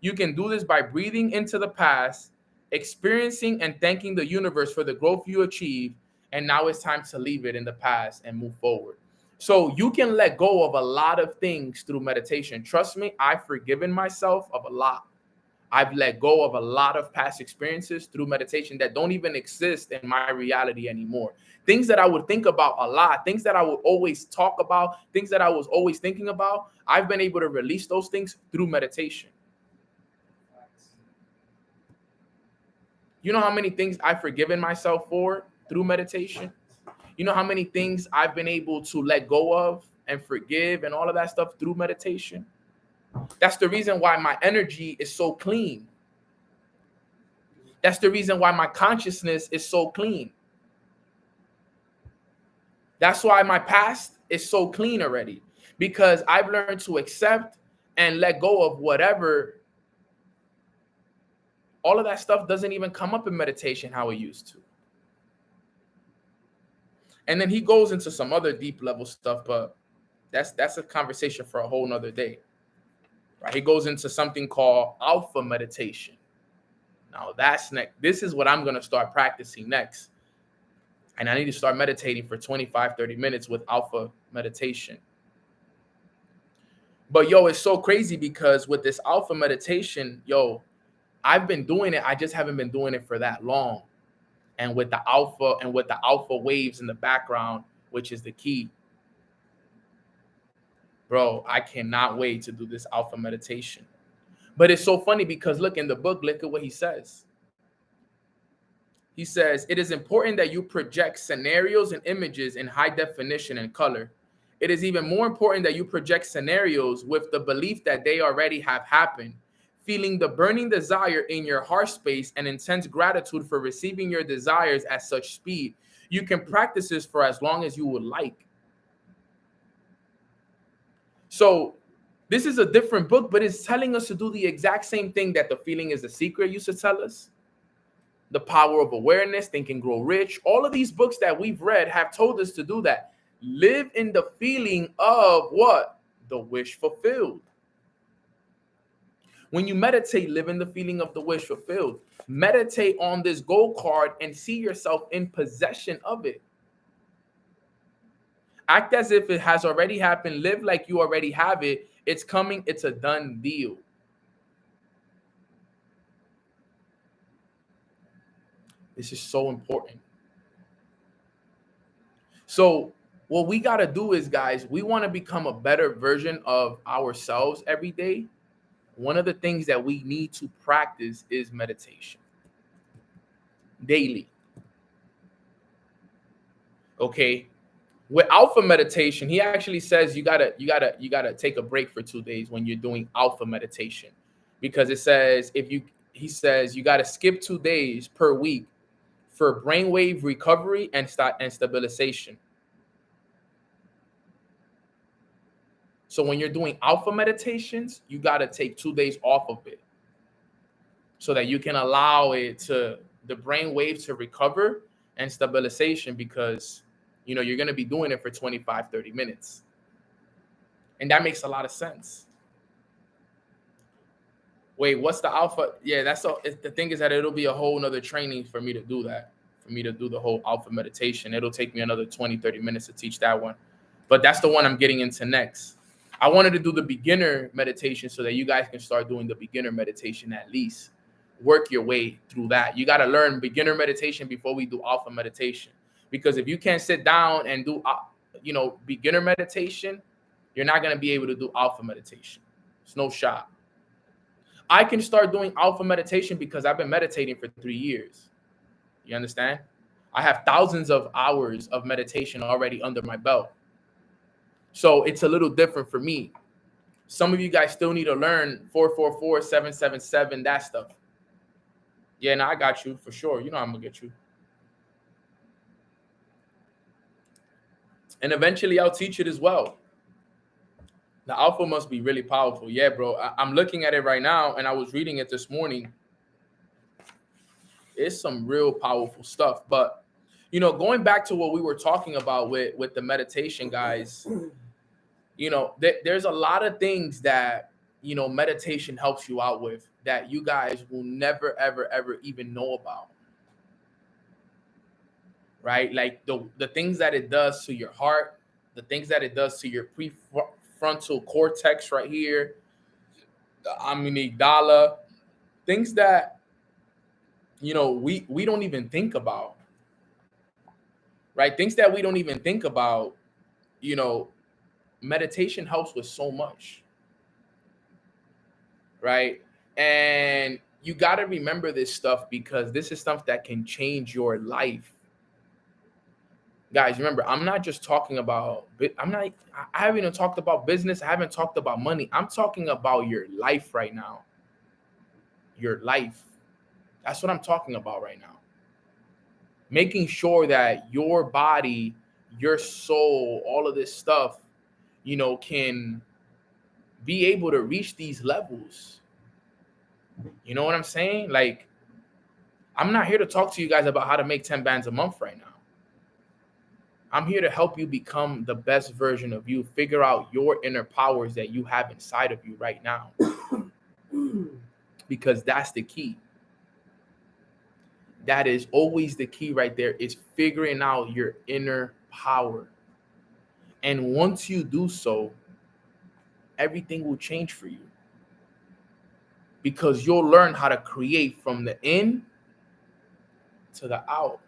You can do this by breathing into the past, experiencing and thanking the universe for the growth you achieved, and now it's time to leave it in the past and move forward. So you can let go of a lot of things through meditation. Trust me, I've forgiven myself of a lot. I've let go of a lot of past experiences through meditation that don't even exist in my reality anymore. Things that I would think about a lot, things that I would always talk about, things that I was always thinking about, I've been able to release those things through meditation. You know how many things I've forgiven myself for through meditation? You know how many things I've been able to let go of and forgive and all of that stuff through meditation? That's the reason why my energy is so clean. That's the reason why my consciousness is so clean. That's why my past is so clean already, because I've learned to accept and let go of whatever. All of that stuff doesn't even come up in meditation how it used to. And then he goes into some other deep level stuff, but that's a conversation for a whole nother day. Right? He goes into something called alpha meditation. Now that's next. This is what I'm going to start practicing next. And I need to start meditating for 25, 30 minutes with alpha meditation. But yo, it's so crazy because with this alpha meditation, yo, I've been doing it. I just haven't been doing it for that long. And with the alpha waves in the background, which is the key. Bro, I cannot wait to do this alpha meditation. But it's so funny because look in the book, look at what he says. He says, it is important that you project scenarios and images in high definition and color. It is even more important that you project scenarios with the belief that they already have happened, feeling the burning desire in your heart space and intense gratitude for receiving your desires at such speed. You can practice this for as long as you would like. So this is a different book, but it's telling us to do the exact same thing that The Feeling is the Secret used to tell us. The Power of Awareness, Think and Grow Rich. All of these books that we've read have told us to do that. Live in the feeling of what? The wish fulfilled. When you meditate, live in the feeling of the wish fulfilled. Meditate on this goal card and see yourself in possession of it. Act as if it has already happened. Live like you already have it. It's coming. It's a done deal. This is so important. So what we got to do is, guys, we want to become a better version of ourselves every day. One of the things that we need to practice is meditation daily. Okay. With alpha meditation, he actually says you gotta take a break for 2 days when you're doing alpha meditation, because it says he says you gotta skip 2 days per week for brainwave recovery and stabilization. So when you're doing alpha meditations, you gotta take 2 days off of it so that you can allow the brain wave to recover and stabilization, because you're going to be doing it for 25, 30 minutes. And that makes a lot of sense. Wait, what's the alpha? Yeah, that's all. The thing is that it'll be a whole nother training for me to do that, for me to do the whole alpha meditation. It'll take me another 20, 30 minutes to teach that one. But that's the one I'm getting into next. I wanted to do the beginner meditation so that you guys can start doing the beginner meditation at least. Work your way through that. You got to learn beginner meditation before we do alpha meditation. Because if you can't sit down and do, beginner meditation, you're not going to be able to do alpha meditation. It's no shot. I can start doing alpha meditation because I've been meditating for 3 years. You understand? I have thousands of hours of meditation already under my belt. So it's a little different for me. Some of you guys still need to learn 444, 777, that stuff. Yeah, no, I got you for sure. You know I'm going to get you. And eventually I'll teach it as well. The alpha must be really powerful. Yeah, bro. I'm looking at it right now, and I was reading it this morning. It's some real powerful stuff. But, going back to what we were talking about with the meditation, guys, there's a lot of things that, meditation helps you out with that you guys will never, ever, ever even know about. Right? Like the things that it does to your heart, the things that it does to your prefrontal cortex right here, the amygdala, things that, we don't even think about, right? Things that we don't even think about, meditation helps with so much, right? And you got to remember this stuff because this is stuff that can change your life. Guys, remember, I'm not just talking about, I haven't even talked about business. I haven't talked about money. I'm talking about your life right now. Your life. That's what I'm talking about right now. Making sure that your body, your soul, all of this stuff, can be able to reach these levels. You know what I'm saying? Like, I'm not here to talk to you guys about how to make 10 bands a month right now. I'm here to help you become the best version of you. Figure out your inner powers that you have inside of you right now. Because that's the key. That is always the key right there, is figuring out your inner power. And once you do so, everything will change for you, because you'll learn how to create from the in to the out.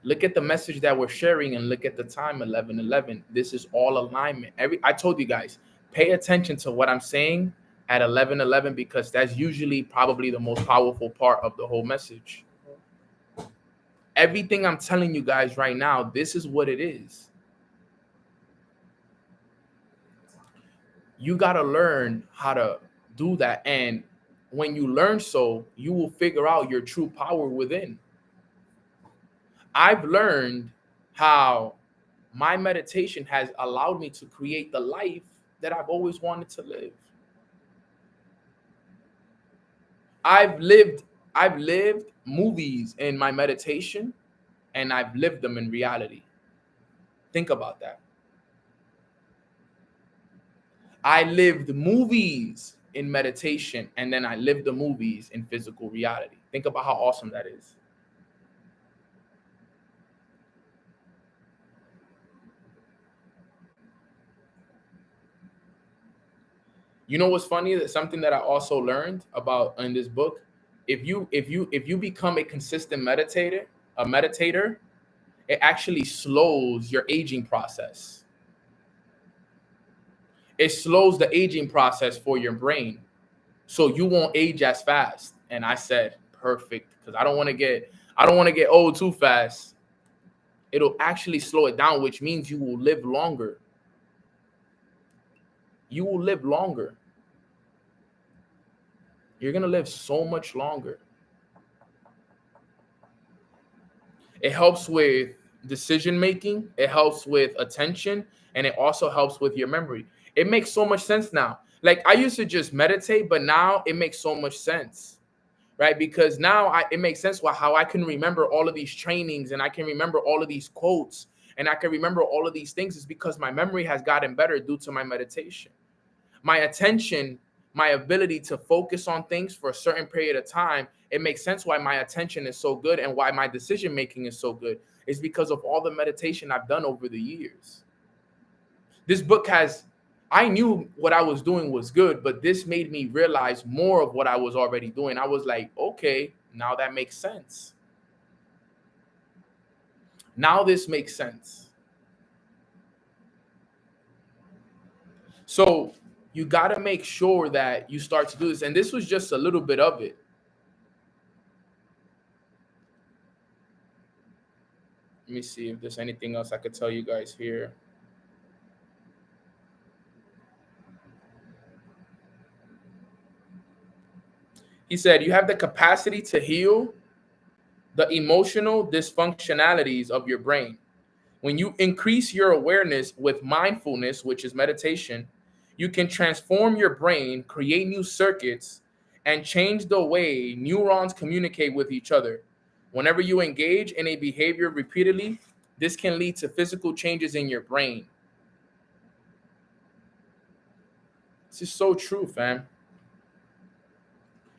Look at the message that we're sharing and look at the time, 11:11. This is all alignment. I told you guys, pay attention to what I'm saying at 11:11, because that's usually probably the most powerful part of the whole message. Everything I'm telling you guys right now, this is what it is. You got to learn how to do that. And when you learn so, you will figure out your true power within. I've learned how my meditation has allowed me to create the life that I've always wanted to live. I've lived movies in my meditation, and I've lived them in reality. Think about that. I lived movies in meditation, and then I lived the movies in physical reality. Think about how awesome that is. You know what's funny? That's something that I also learned about in this book. If you become a consistent meditator, it actually slows your aging process. It slows the aging process for your brain, so you won't age as fast. And I said, perfect, because I don't want to get old too fast. It'll actually slow it down, which means you will live longer. You will live longer. You're going to live so much longer. It helps with decision making. It helps with attention. And it also helps with your memory. It makes so much sense now. Like, I used to just meditate, but now it makes so much sense, right? Because now it makes sense how I can remember all of these trainings, and I can remember all of these quotes, and I can remember all of these things, is because my memory has gotten better due to my meditation. My attention, my ability to focus on things for a certain period of time, it makes sense why my attention is so good and why my decision making is so good. It's because of all the meditation I've done over the years. This book I knew what I was doing was good, but this made me realize more of what I was already doing. I was like, okay, now that makes sense. Now this makes sense. So you got to make sure that you start to do this. And this was just a little bit of it. Let me see if there's anything else I could tell you guys here. He said, you have the capacity to heal the emotional dysfunctionalities of your brain. When you increase your awareness with mindfulness, which is meditation, you can transform your brain, create new circuits, and change the way neurons communicate with each other. Whenever you engage in a behavior repeatedly, this can lead to physical changes in your brain. This is so true, fam.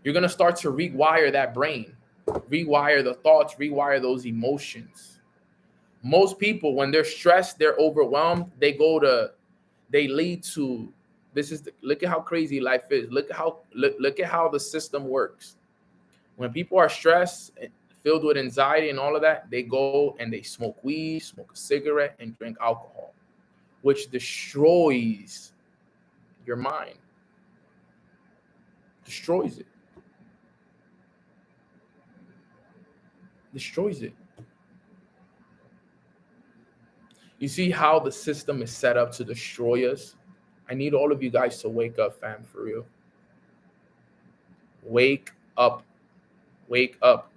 You're going to start to rewire that brain, rewire the thoughts, rewire those emotions. Most people, when they're stressed, they're overwhelmed, they lead to, look at how crazy life is. Look at how the system works. When people are stressed, filled with anxiety and all of that, they go and they smoke weed, smoke a cigarette, and drink alcohol, which destroys your mind, destroys it. Destroys it. You see how the system is set up to destroy us? I need all of you guys to wake up, fam, for real. Wake up. Wake up.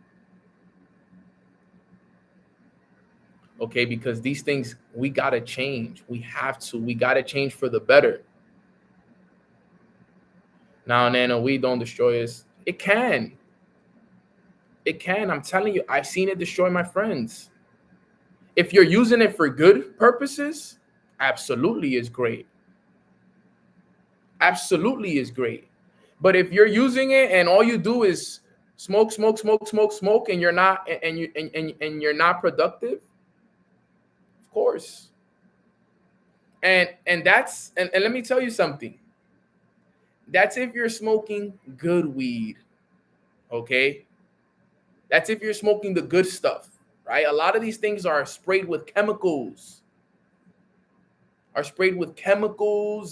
Okay, because these things, we got to change. We have to. We got to change for the better. Now, Nana, we don't destroy us. It can. It can. I'm telling you, I've seen it destroy my friends. If you're using it for good purposes, absolutely is great. Absolutely is great. But if you're using it and all you do is smoke, and you're not and you're not productive, of course. And that's and let me tell you something. That's if you're smoking good weed, okay? That's if you're smoking the good stuff, right? A lot of these things are sprayed with chemicals,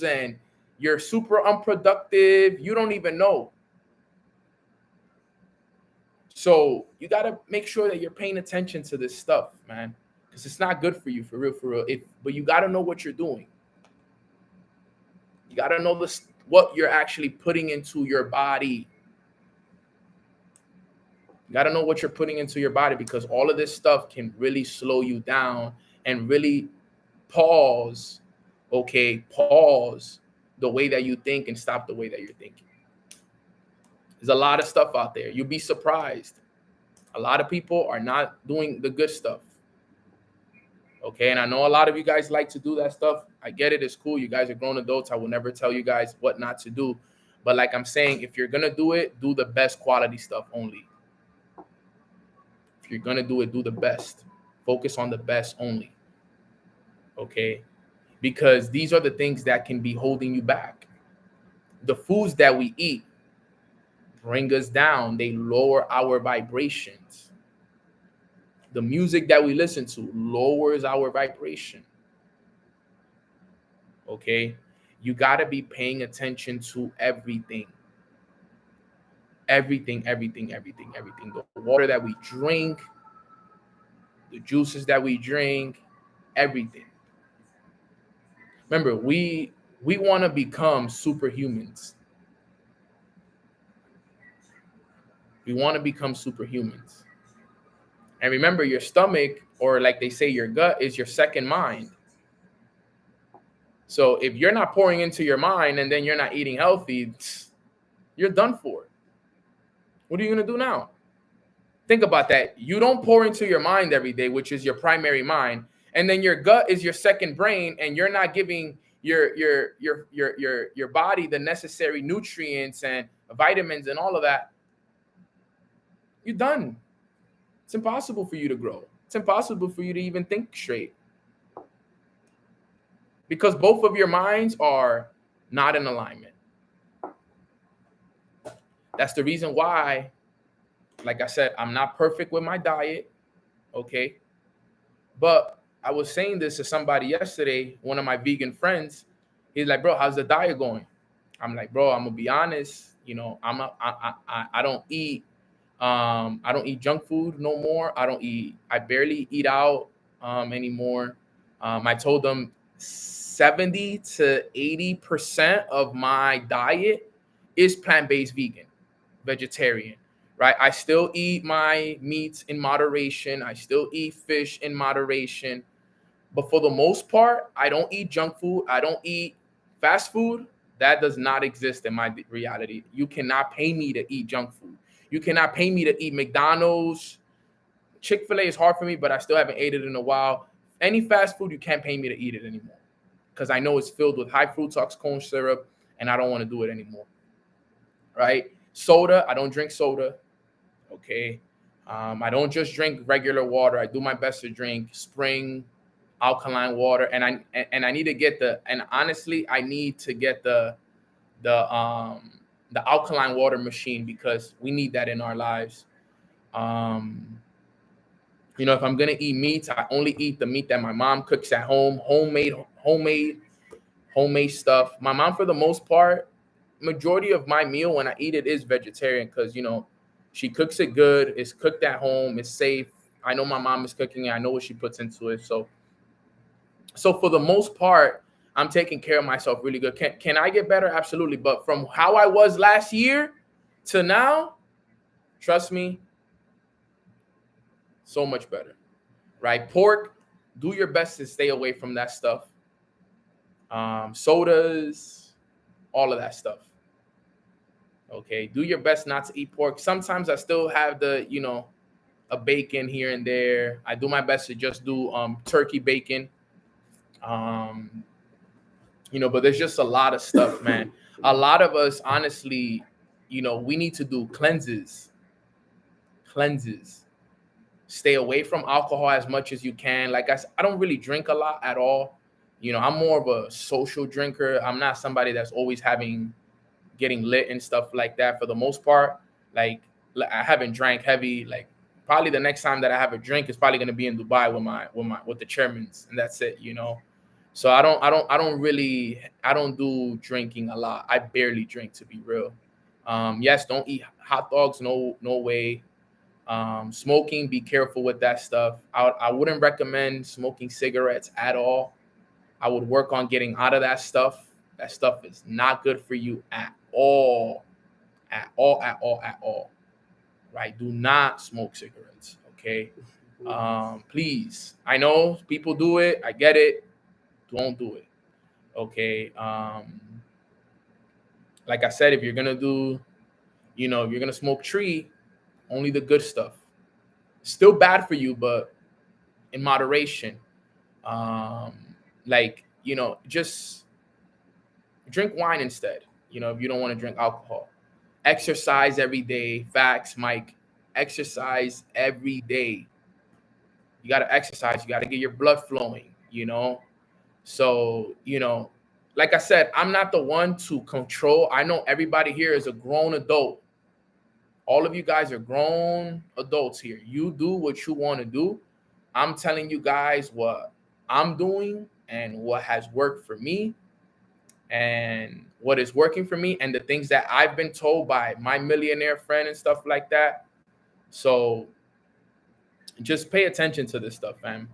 and you're super unproductive. You don't even know. So you got to make sure that you're paying attention to this stuff, man, because it's not good for you, for real, for real. But you got to know what you're doing. You got to know what you're actually putting into your body. You got to know what you're putting into your body, because all of this stuff can really slow you down and really pause the way that you think and stop the way that you're thinking. There's a lot of stuff out there. You'll be surprised. A lot of people are not doing the good stuff. Okay, and I know a lot of you guys like to do that stuff. I get it. It's cool. You guys are grown adults. I will never tell you guys what not to do. But like I'm saying, if you're going to do it, do the best quality stuff only. If you're going to do it, do the best. Focus on the best only. Okay? Because these are the things that can be holding you back. The foods that we eat bring us down. They lower our vibrations. The music that we listen to lowers our vibration. Okay? You got to be paying attention to everything. Everything. The water that we drink, the juices that we drink, everything. Remember, we want to become superhumans. We want to become superhumans. And remember, your stomach, or like they say, your gut, is your second mind. So if you're not pouring into your mind and then you're not eating healthy, you're done for. What are you going to do now? Think about that. You don't pour into your mind every day, which is your primary mind, and then your gut is your second brain, and you're not giving your body the necessary nutrients and vitamins and all of that. You're done. It's impossible for you to grow. It's impossible for you to even think straight, because both of your minds are not in alignment. That's the reason why, like I said, I'm not perfect with my diet, okay? But I was saying this to somebody yesterday, one of my vegan friends. He's like, bro, how's the diet going? I'm like, bro, I'm gonna be honest. You know, I don't eat junk food no more. I barely eat out anymore. I told them 70 to 80% of my diet is plant-based vegan, vegetarian, right? I still eat my meats in moderation. I still eat fish in moderation. But for the most part, I don't eat junk food. I don't eat fast food. That does not exist in my reality. You cannot pay me to eat junk food. You cannot pay me to eat McDonald's. Chick-fil-A is hard for me, but I still haven't ate it in a while. Any fast food, you can't pay me to eat it anymore, because I know it's filled with high fructose corn syrup, and I don't want to do it anymore, right? Soda, I don't drink soda, okay? I don't just drink regular water. I do my best to drink spring alkaline water, and I need to get honestly, I need to get the alkaline water machine, because we need that in our lives. You know, if I'm gonna eat meat, I only eat the meat that my mom cooks at home, homemade stuff. My mom, for the most part, majority of my meal when I eat it is vegetarian, because you know, she cooks it good. It's cooked at home. It's safe. I know my mom is cooking it. I know what she puts into it. So for the most part, I'm taking care of myself really good. Can I get better? Absolutely. But from how I was last year to now, trust me, so much better, right? Pork, do your best to stay away from that stuff. Sodas, all of that stuff. Okay, do your best not to eat pork. Sometimes I still have a bacon here and there. I do my best to just do turkey bacon. But there's just a lot of stuff, man. A lot of us, honestly, we need to do cleanses. cleanses. Stay away from alcohol as much as you can. Like I said, I don't really drink a lot at all. You know, I'm more of a social drinker. I'm not somebody that's always getting lit and stuff like that for the most part. Like I haven't drank heavy. Like probably the next time that I have a drink is probably going to be in Dubai with the chairmans, and that's it, you know. So I don't do drinking a lot. I barely drink, to be real. Yes, don't eat hot dogs, no way. Smoking, be careful with that stuff. I wouldn't recommend smoking cigarettes at all. I would work on getting out of that stuff. That stuff is not good for you at all. At all, at all, at all. Right? Do not smoke cigarettes. Okay. Please. I know people do it. I get it. Don't do it. Okay. Like I said, if you're gonna if you're gonna smoke tree, only the good stuff. Still bad for you, but in moderation. Just drink wine instead. If you don't want to drink alcohol. Exercise every day. Facts, Mike. Exercise every day. You got to exercise. You got to get your blood flowing, So, like I said, I'm not the one to control. I know everybody here is a grown adult. All of you guys are grown adults here. You do what you want to do. I'm telling you guys what I'm doing and what has worked for me and what is working for me and the things that I've been told by my millionaire friend and stuff like that. So just pay attention to this stuff, fam.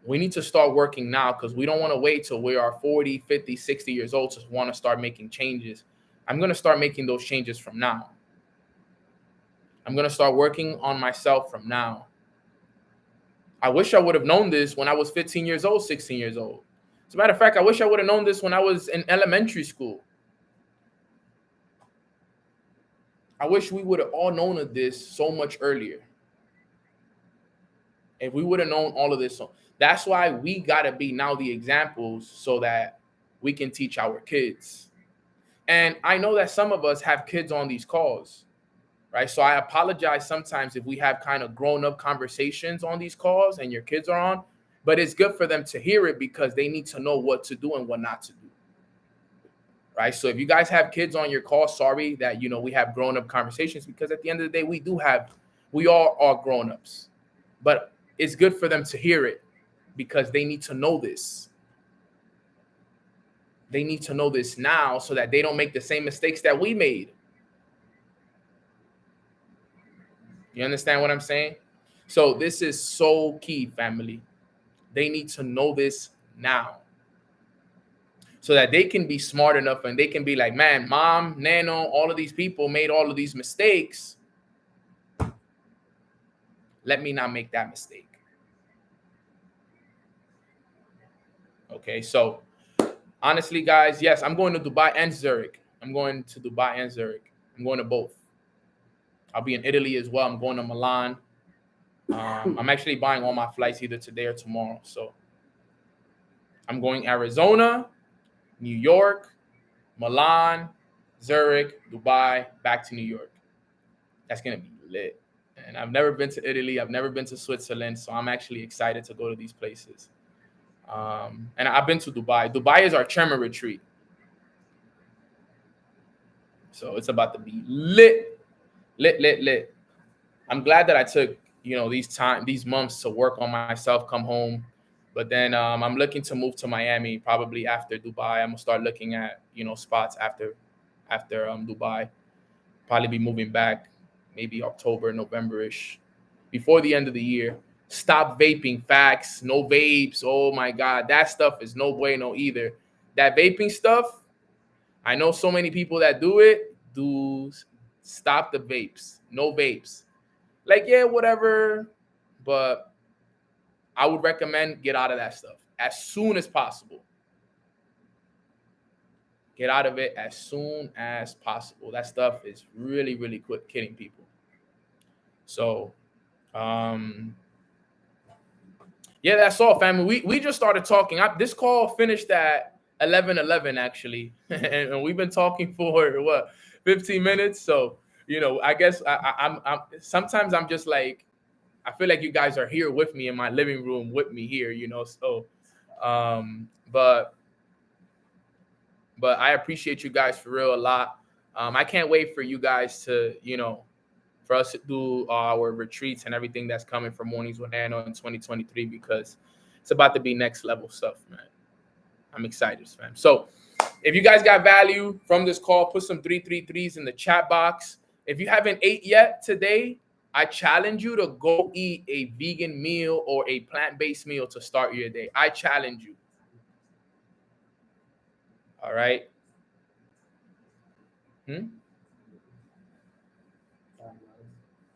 We need to start working now because we don't want to wait till we are 40, 50, 60 years old to want to start making changes. I'm going to start making those changes from now. I'm going to start working on myself from now. I wish I would have known this when I was 15 years old, 16 years old. As a matter of fact, I wish I would have known this when I was in elementary school. I wish we would have all known of this so much earlier. If we would have known all of this. So that's why we got to be now the examples so that we can teach our kids. And I know that some of us have kids on these calls, right? So I apologize sometimes if we have kind of grown-up conversations on these calls and your kids are on, but it's good for them to hear it because they need to know what to do and what not to do, right? So if you guys have kids on your call, sorry that, we have grown-up conversations because at the end of the day, we all are grown-ups, but it's good for them to hear it because they need to know this. They need to know this now so that they don't make the same mistakes that we made. You understand what I'm saying? So this is so key, family. They need to know this now so that they can be smart enough and they can be like, man, mom, nano, all of these people made all of these mistakes. Let me not make that mistake. Okay, so honestly, guys, yes, I'm going to Dubai and Zurich. I'm going to both. I'll be in Italy as well. I'm going to Milan. I'm actually buying all my flights either today or tomorrow. So I'm going Arizona, New York, Milan, Zurich, Dubai, back to New York. That's going to be lit. And I've never been to Italy. I've never been to Switzerland. So I'm actually excited to go to these places. And I've been to Dubai. Dubai is our chairman retreat. So it's about to be lit. I'm glad that I took, these months to work on myself, come home. But then I'm looking to move to Miami probably after Dubai. I'm gonna start looking at, spots after Dubai. Probably be moving back maybe October, November-ish, before the end of the year. Stop vaping, facts, no vapes. Oh my God, that stuff is no bueno either. That vaping stuff, I know so many people that do it. Stop the vapes. No vapes. Like, yeah, whatever. But I would recommend get out of that stuff as soon as possible. Get out of it as soon as possible. That stuff is really, really quick killing people. So, yeah, that's all, family. We just started talking. This call finished at 11:11 actually, and we've been talking for 15 minutes. So You know, I guess I'm sometimes I'm just like, I feel like you guys are here with me in my living room with me here, you know. So, but I appreciate you guys for real a lot. I can't wait for you guys to, you know, for us to do our retreats and everything that's coming for Mornings with Nano in 2023, because it's about to be next level stuff, man. I'm excited, fam. So if you guys got value from this call, put some 333s in the chat box. If you haven't ate yet today, I challenge you to go eat a vegan meal or a plant-based meal to start your day. I challenge you. All right.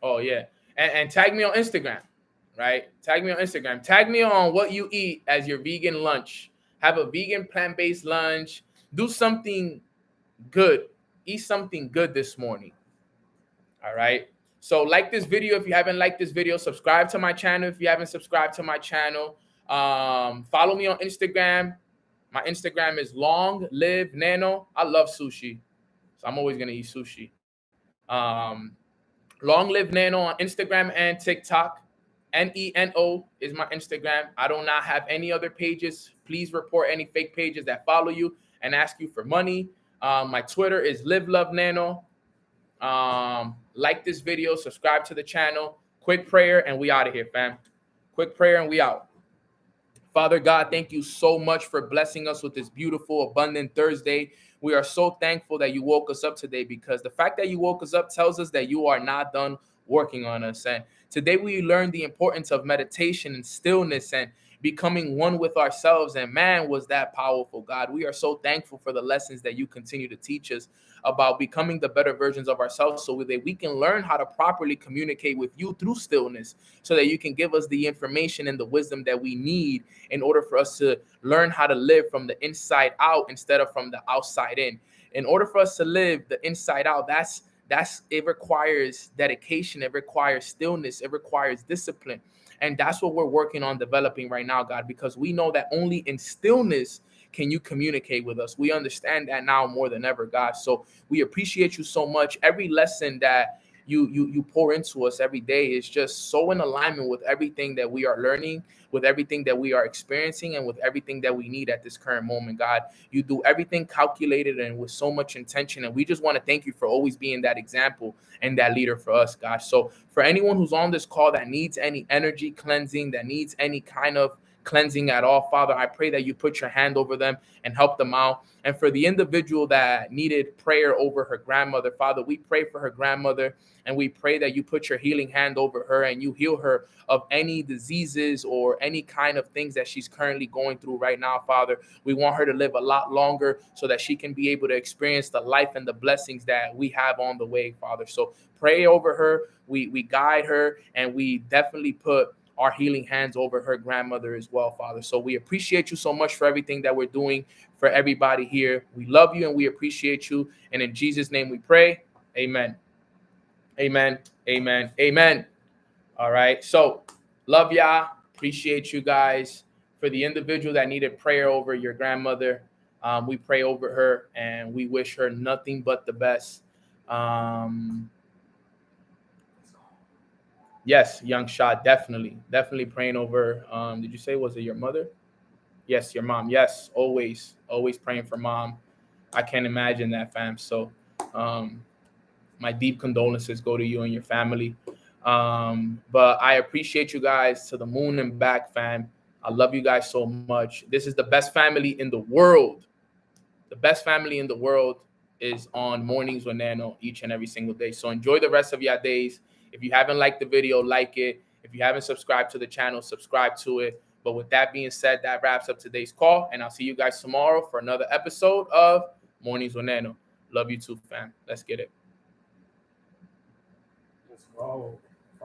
Oh, yeah. And tag me on Instagram, right? Tag me on Instagram. Tag me on what you eat as your vegan lunch. Have a vegan plant-based lunch. Do something good. Eat something good this morning. All right. So like this video. If you haven't liked this video, subscribe to my channel. If you haven't subscribed to my channel, follow me on Instagram. My Instagram is Long Live Nano. I love sushi, so I'm always gonna eat sushi. Long Live Nano on Instagram and TikTok. NENO is my Instagram. I do not have any other pages. Please report any fake pages that follow you and ask you for money. My Twitter is Live Love Nano. Like this video, subscribe to the channel. Quick prayer and we out of here, fam. Quick prayer and we out. Father God, thank you so much for blessing us with this beautiful, abundant Thursday. We are so thankful that you woke us up today, because the fact that you woke us up tells us that you are not done working on us. And today we learned the importance of meditation and stillness and becoming one with ourselves. And man, was that powerful, God. We are so thankful for the lessons that you continue to teach us about becoming the better versions of ourselves, so that we can learn how to properly communicate with you through stillness, so that you can give us the information and the wisdom that we need in order for us to learn how to live from the inside out instead of from the outside in. In order for us to live the inside out, that's it requires dedication, it requires stillness, it requires discipline. And that's what we're working on developing right now, God, because we know that only in stillness can you communicate with us. We understand that now more than ever, God. So we appreciate you so much. Every lesson that you pour into us every day is just so in alignment with everything that we are learning, with everything that we are experiencing, and with everything that we need at this current moment, God. You do everything calculated and with so much intention. And we just want to thank you for always being that example and that leader for us, God. So for anyone who's on this call that needs any energy cleansing, that needs any kind of cleansing at all, Father, I pray that you put your hand over them and help them out. And for the individual that needed prayer over her grandmother, Father, we pray for her grandmother, and we pray that you put your healing hand over her and you heal her of any diseases or any kind of things that she's currently going through right now, Father. We want her to live a lot longer so that she can be able to experience the life and the blessings that we have on the way, Father. So pray over her, we guide her, and we definitely put our healing hands over her grandmother as well, Father. So we appreciate you so much for everything that we're doing for everybody here. We love you and we appreciate you. And in Jesus' name we pray. Amen. Amen. Amen. Amen. All right. So love y'all. Appreciate you guys. For the individual that needed prayer over your grandmother, we pray over her and we wish her nothing but the best. Yes, young shot, definitely praying over. Did you say, was it your mother? Yes, your mom. Yes, always praying for mom. I can't imagine that, fam. So my deep condolences go to you and your family. But I appreciate you guys to the moon and back, fam. I love you guys so much. This is the best family in the world. The best family in the world is on Mornings with Nano each and every single day. So enjoy the rest of your days. If you haven't liked the video, like it. If you haven't subscribed to the channel, subscribe to it. But with that being said, that wraps up today's call. And I'll see you guys tomorrow for another episode of Mornings with Nano. Love you too, fam. Let's get it. Let's go.